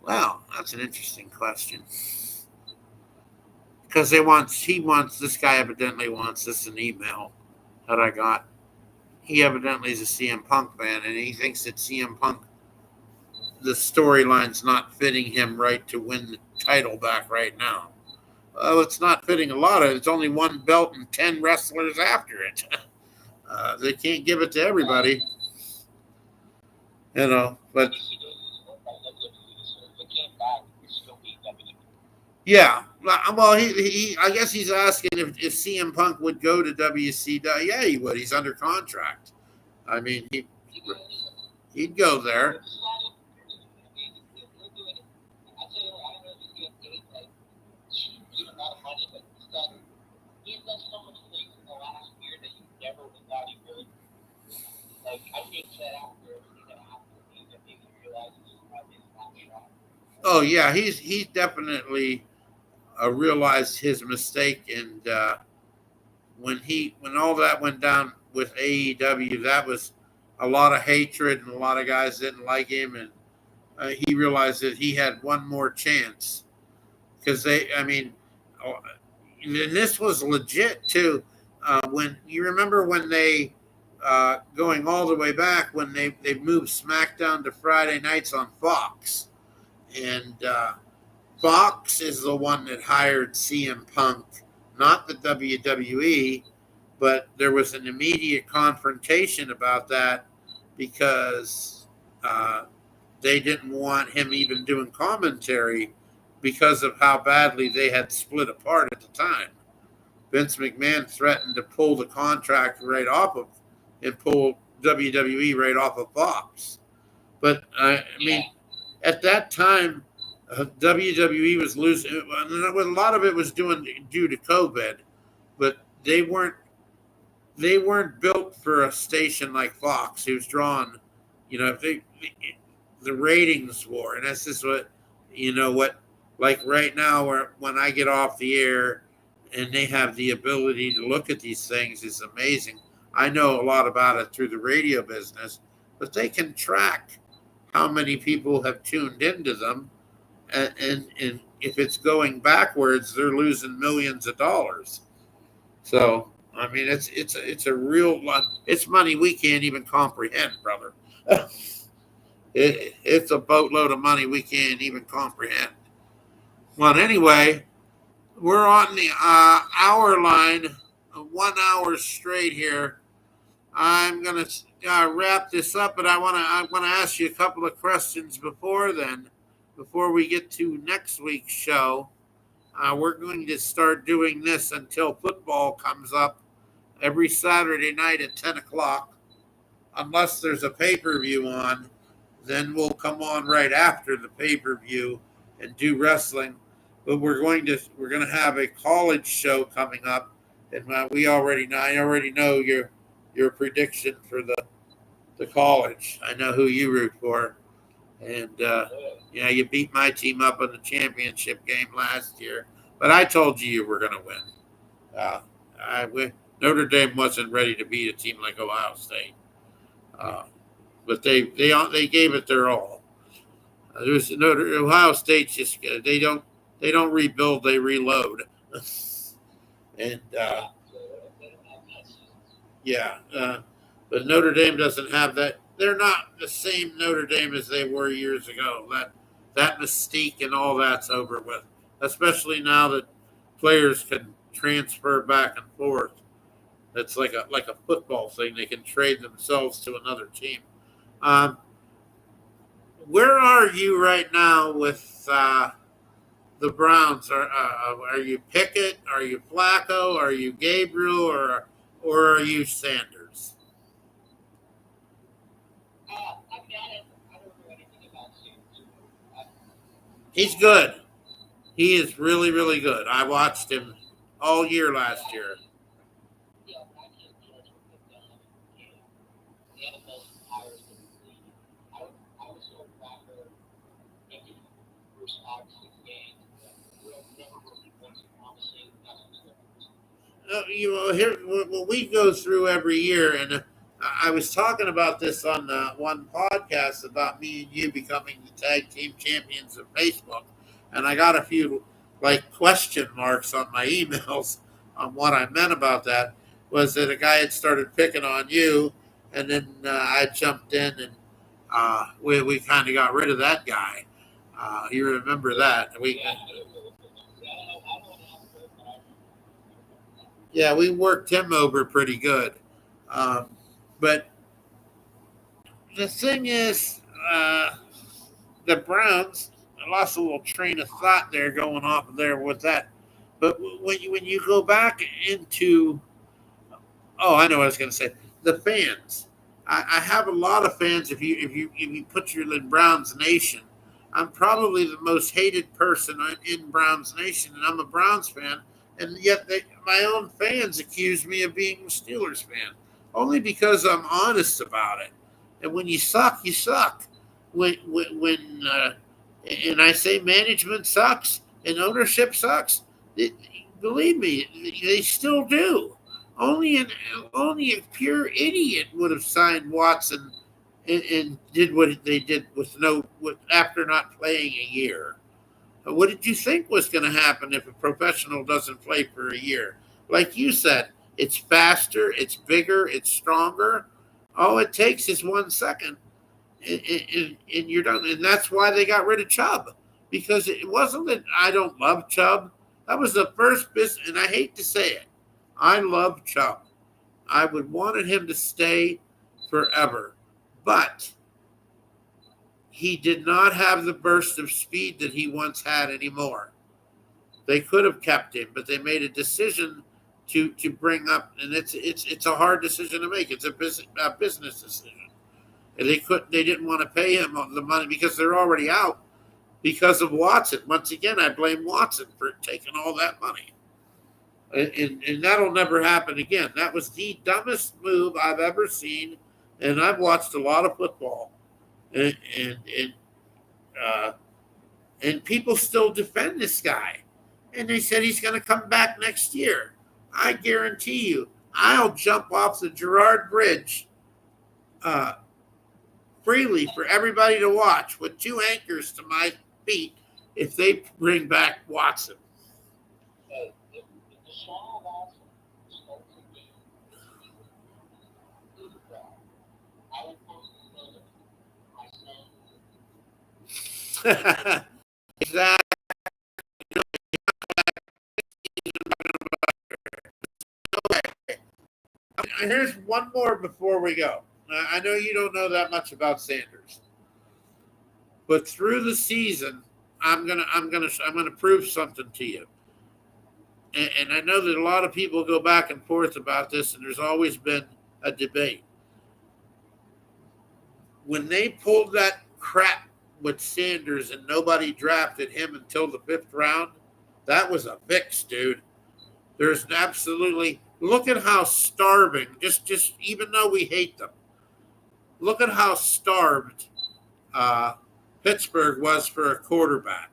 Speaker 1: Well, that's an interesting question because this guy evidently wants this in email that I got. He evidently is a CM Punk fan, and he thinks that CM Punk, the storyline's not fitting him right to win the title back right now. Well, it's not fitting a lot of it. It's only one belt and 10 wrestlers after it. They can't give it to everybody, but yeah. Well, I guess he's asking if CM Punk would go to WCW. Yeah, he would. He's under contract. I mean, he'd go there. Oh yeah, he's definitely realized his mistake, and when all that went down with AEW, that was a lot of hatred, and a lot of guys didn't like him, and he realized that he had one more chance because and this was legit too. When you remember when they going all the way back when they moved SmackDown to Friday nights on Fox, and Fox is the one that hired CM Punk, not the WWE, but there was an immediate confrontation about that because they didn't want him even doing commentary because of how badly they had split apart at the time. Vince McMahon threatened to pull the contract right off of and pull WWE right off of Fox. But I mean, at that time, WWE was losing. A lot of it was due to COVID, but they weren't built for a station like Fox. It was drawn, the ratings war, and that's just what like right now, where when I get off the air and they have the ability to look at these things is amazing. I know a lot about it through the radio business, but they can track how many people have tuned into them, and if it's going backwards, they're losing millions of dollars. So I mean, it's a real lot. It's money we can't even comprehend, brother. It's a boatload of money we can't even comprehend. Well, anyway, we're on the hour line, 1 hour straight here. I'm gonna wrap this up, but I want to ask you a couple of questions before then, before we get to next week's show. We're going to start doing this until football comes up every Saturday night at 10 o'clock. Unless there's a pay-per-view on, then we'll come on right after the pay-per-view and do wrestling. But we're going to have a college show coming up, and I already know your prediction for the college. I know who you root for, and you beat my team up in the championship game last year, but I told you were going to win. Notre Dame wasn't ready to beat a team like Ohio State, but they gave it their all. Ohio State just they don't rebuild, they reload. And but Notre Dame doesn't have that. They're not the same Notre Dame as they were years ago. That mystique and all that's over with, especially now that players can transfer back and forth. It's like a football thing. They can trade themselves to another team. Where are you right now with the Browns? Are you Pickett? Are you Flacco? Are you Gabriel? Or are you Sanders? He's good. He is really, really good. I watched him all year last year.
Speaker 2: Yeah, I can't judge what they've done. Yeah, the NFL's hires the league. I was sort of back there thinking first 5 6 games that never really looks promising. Nothing's going
Speaker 1: Here what we go through every year, and I was talking about this on one podcast about me and you becoming the tag team champions of Facebook, and I got a few like question marks on my emails on what I meant about that. Was that a guy had started picking on you, and then I jumped in and we kind of got rid of that guy. You remember that? Yeah, we worked him over pretty good. Um, but the thing is, the Browns, I lost a little train of thought there going off of there with that. But when you go back into, oh, I know what I was going to say. The fans. I have a lot of fans. If you put your in Browns Nation, I'm probably the most hated person in Browns Nation, and I'm a Browns fan. And yet, my own fans accuse me of being a Steelers fan, only because I'm honest about it. And when you suck, you suck. When and I say management sucks and ownership sucks, it, believe me, they still do. Only an only a pure idiot would have signed Watson and did what they did after not playing a year. What did you think was going to happen if a professional doesn't play for a year? Like you said, it's faster, it's bigger, it's stronger. All it takes is 1 second, and you're done. And that's why they got rid of Chubb, because it wasn't that I don't love Chubb. That was the first business, and I hate to say it. I love Chubb. I would wanted him to stay forever, but he did not have the burst of speed that he once had anymore. They could have kept him, but they made a decision to bring up, and it's a hard decision to make. It's a business decision. And they didn't want to pay him the money because they're already out because of Watson. Once again, I blame Watson for taking all that money. And that'll never happen again. That was the dumbest move I've ever seen, and I've watched a lot of football, and uh, and people still defend this guy, and they said he's going to come back next year. I guarantee you, I'll jump off the Girard Bridge uh, freely for everybody to watch with two anchors to my feet if they bring back Watson. Exactly. Here's one more before we go. I know you don't know that much about Sanders, but through the season, I'm gonna prove something to you. And I know that a lot of people go back and forth about this, and there's always been a debate. When they pulled that crap with Sanders and nobody drafted him until the 5th round, that was a fix, dude. There's absolutely look at how starving, just even though we hate them, look at how starved uh, Pittsburgh was for a quarterback.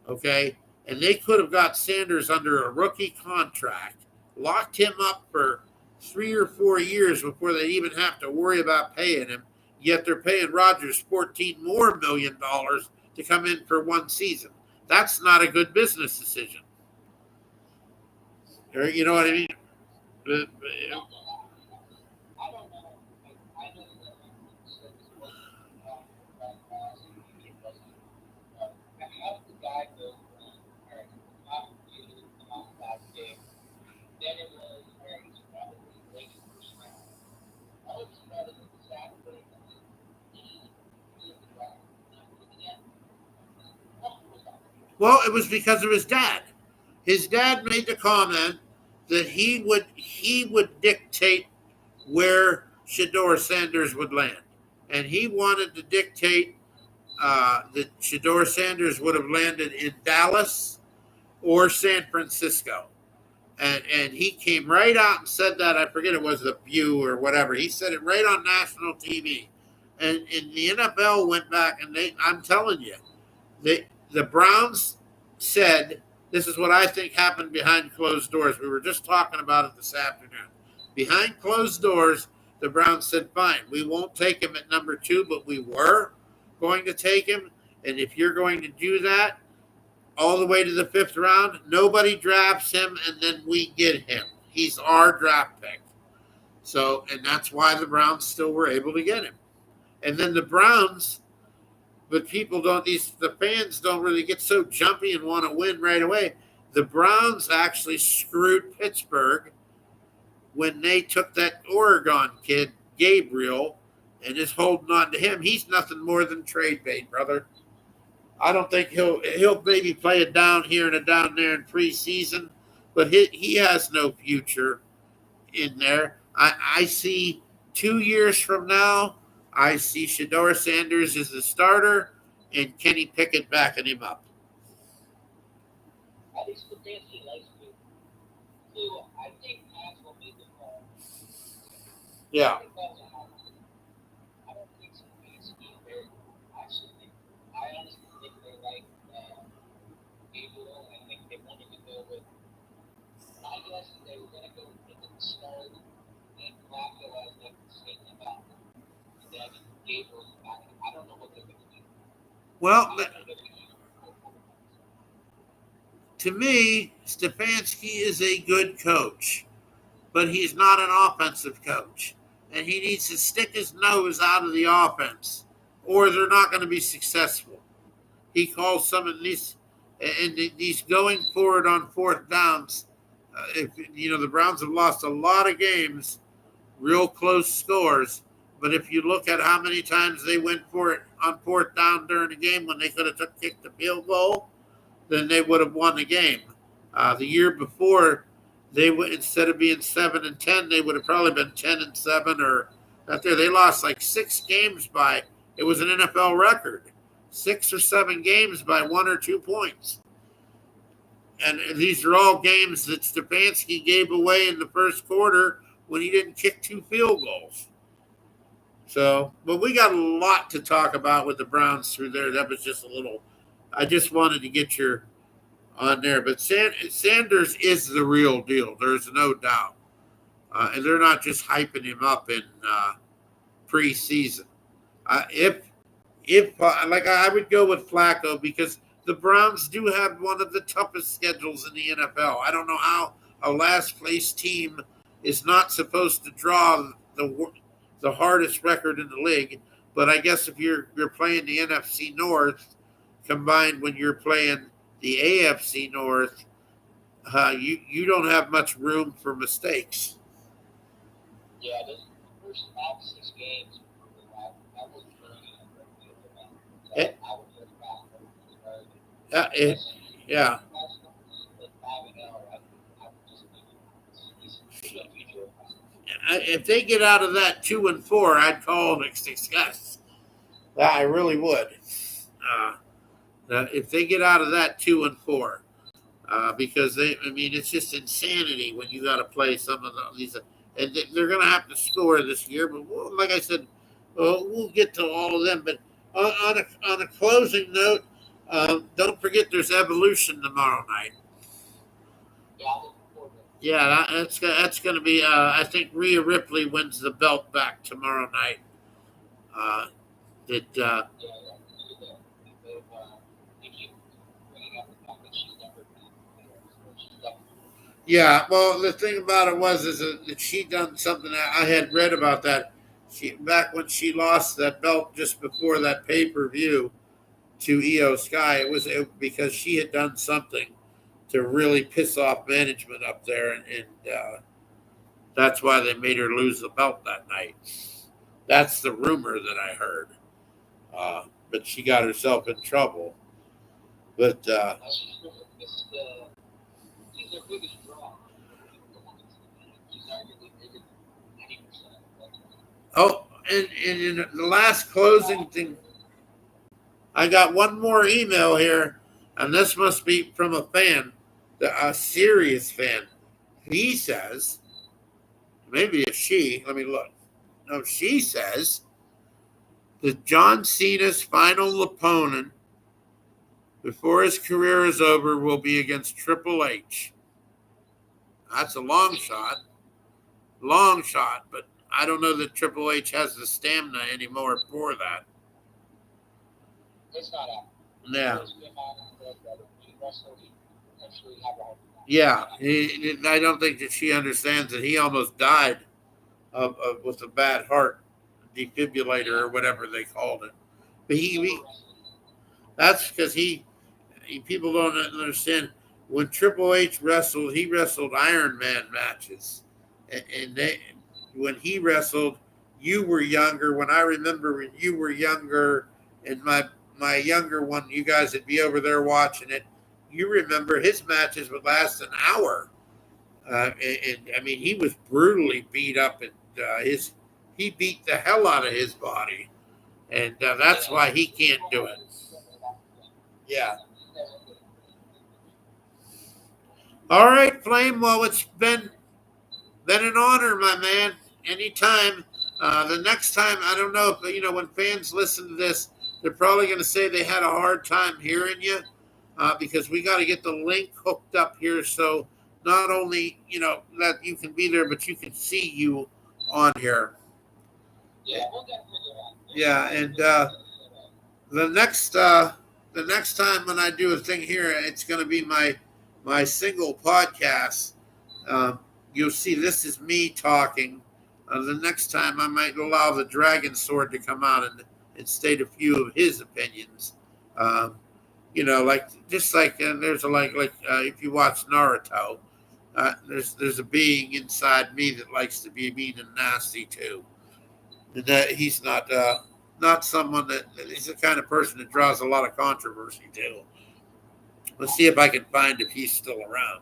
Speaker 1: Okay, and they could have got Sanders under a rookie contract, locked him up for 3 or 4 years before they even have to worry about paying him. Yet they're paying Rodgers $14 million more to come in for one season. That's not a good business decision. You know what I mean? Well, it was because of his dad. His dad made the comment that he would dictate where Shador Sanders would land, and he wanted to dictate that Shador Sanders would have landed in Dallas or San Francisco. and he came right out and said that. I forget it was the View or whatever. He said it right on national TV, and the NFL went back and I'm telling you, the Browns said this is what I think happened behind closed doors. We were just talking about it this afternoon. Behind closed doors, the Browns said, "Fine, we won't take him at number 2, but we were going to take him, and if you're going to do that." All the way to the 5th round. Nobody drafts him, and then we get him. He's our draft pick. So, and that's why the Browns still were able to get him. And then the Browns, but people don't, the fans don't really get so jumpy and want to win right away. The Browns actually screwed Pittsburgh when they took that Oregon kid, Gabriel, and is holding on to him. He's nothing more than trade bait, brother. I don't think he'll maybe play a down here and a down there in preseason, but he has no future in there. I see 2 years from now, I see Shedeur Sanders as the starter and Kenny Pickett backing him up.
Speaker 2: At least the fancy likes to. So I think Max will make the call.
Speaker 1: Yeah.
Speaker 2: I don't think so. Either. Actually, I honestly think they like Gabriel. I think they wanted to go with. I guess they were going to go with the start and Flacco as like the safety back. And then Gabriel's back. I don't know what they're going to do.
Speaker 1: Well, to me, Stefanski is a good coach, but he's not an offensive coach. And he needs to stick his nose out of the offense, or they're not going to be successful. He calls some of these, and these going forward on 4th downs. If the Browns have lost a lot of games, real close scores. But if you look at how many times they went for it on 4th down during the game when they could have kicked the field goal, then they would have won the game. The year before, they would, instead of being 7-10, they would have probably been 10-7 or out there. They lost like 6 games by, it was an NFL record, 6 or 7 games by 1 or 2 points. And these are all games that Stefanski gave away in the first quarter when he didn't kick 2 field goals. So, but we got a lot to talk about with the Browns through there. That was just a little, I just wanted to get your on there. But Sanders is the real deal. There's no doubt. And they're not just hyping him up in preseason. If like I would go with Flacco because the Browns do have one of the toughest schedules in the NFL. I don't know how a last place team is not supposed to draw the hardest record in the league, but I guess if you're playing the NFC North combined when you're playing the AFC North, you don't have much room for mistakes.
Speaker 2: Yeah, the first 5-6 games, that was very
Speaker 1: Yeah. If they get out of that 2-4, I'd call them a success. I really would. If they get out of that 2-4, because it's just insanity when you got to play some of these, and they're going to have to score this year. But like I said, we'll get to all of them. But on a closing note, don't forget there's Evolution tomorrow night. Yeah, that's going to be. I think Rhea Ripley wins the belt back tomorrow night. Yeah, well, the thing about it was that she done something that I had read about that. She back when she lost that belt just before that pay-per-view to Io Sky, it was because she had done something to really piss off management up there, and that's why they made her lose the belt that night. That's the rumor that I heard. But she got herself in trouble. But she's their biggest draw. She's arguably bigger than 90%. Oh, and in the last closing thing, I got one more email here, and this must be from a fan, a serious fan. he says, maybe it's she, let me look. No, she says that John Cena's final opponent before his career is over will be against Triple H. That's a long shot, but I don't know that Triple H has the stamina anymore for that.
Speaker 2: It's not out.
Speaker 1: Yeah. Yeah, I don't think that she understands that he almost died with a bad heart defibrillator or whatever they called it. But that's because people don't understand. When Triple H wrestled, he wrestled Iron Man matches, and when he wrestled, you were younger. When I remember when you were younger, and my younger one, you guys would be over there watching it. You remember his matches would last an hour, and I mean he was brutally beat up, and he beat the hell out of his body, and that's why he can't do it. Yeah. All right, Flame. Well, it's been an honor, my man. Anytime. The next time, I don't know if when fans listen to this, they're probably going to say they had a hard time hearing you because we got to get the link hooked up here, so not only that you can be there, but you can see you on here.
Speaker 2: Yeah, we'll get to that.
Speaker 1: Yeah, and the next time when I do a thing here, it's going to be my single podcast. You'll see this is me talking. The next time I might allow the Dragon Sword to come out and state a few of his opinions. Like there's if you watch Naruto, there's a being inside me that likes to be mean and nasty too. And that he's not someone that he's the kind of person that draws a lot of controversy too. Let's see if I can find if he's still around.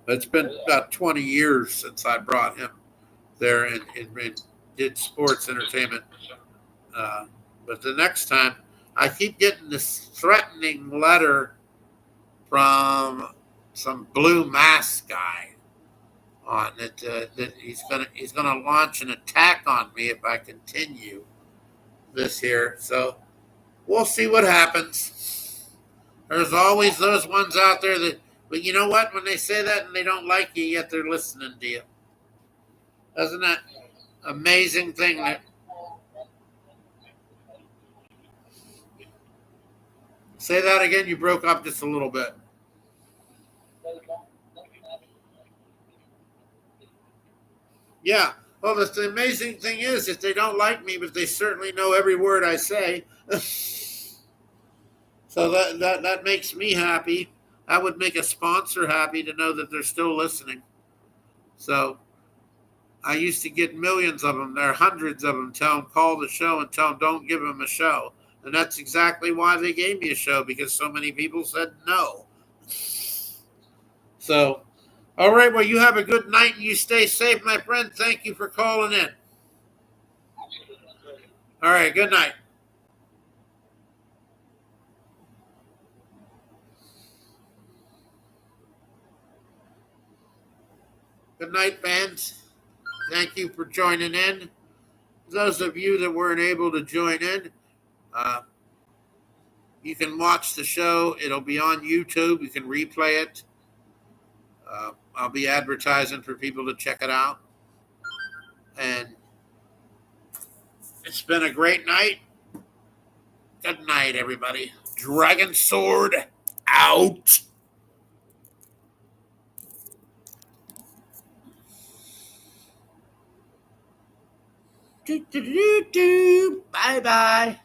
Speaker 1: It's been about 20 years since I brought him there and did sports entertainment. But the next time, I keep getting this threatening letter from some blue mask guy on it that he's gonna launch an attack on me if I continue this here. So we'll see what happens. There's always those ones out there that. But you know what? When they say that and they don't like you, yet they're listening to you. Isn't that amazing thing? Say that again. You broke up just a little bit. Yeah. Well, the amazing thing is that they don't like me, but they certainly know every word I say. So that makes me happy. I would make a sponsor happy to know that they're still listening. So I used to get millions of them. There are hundreds of them. Tell them call the show and tell them don't give them a show. And that's exactly why they gave me a show, because so many people said no. So, all right. Well, you have a good night and you stay safe, my friend. Thank you for calling in. All right. Good night. Good night, fans. Thank you for joining in. Those of you that weren't able to join in, you can watch the show. It'll be on YouTube. You can replay it. I'll be advertising for people to check it out. And it's been a great night. Good night, everybody. Dragon Sword out. Bye bye.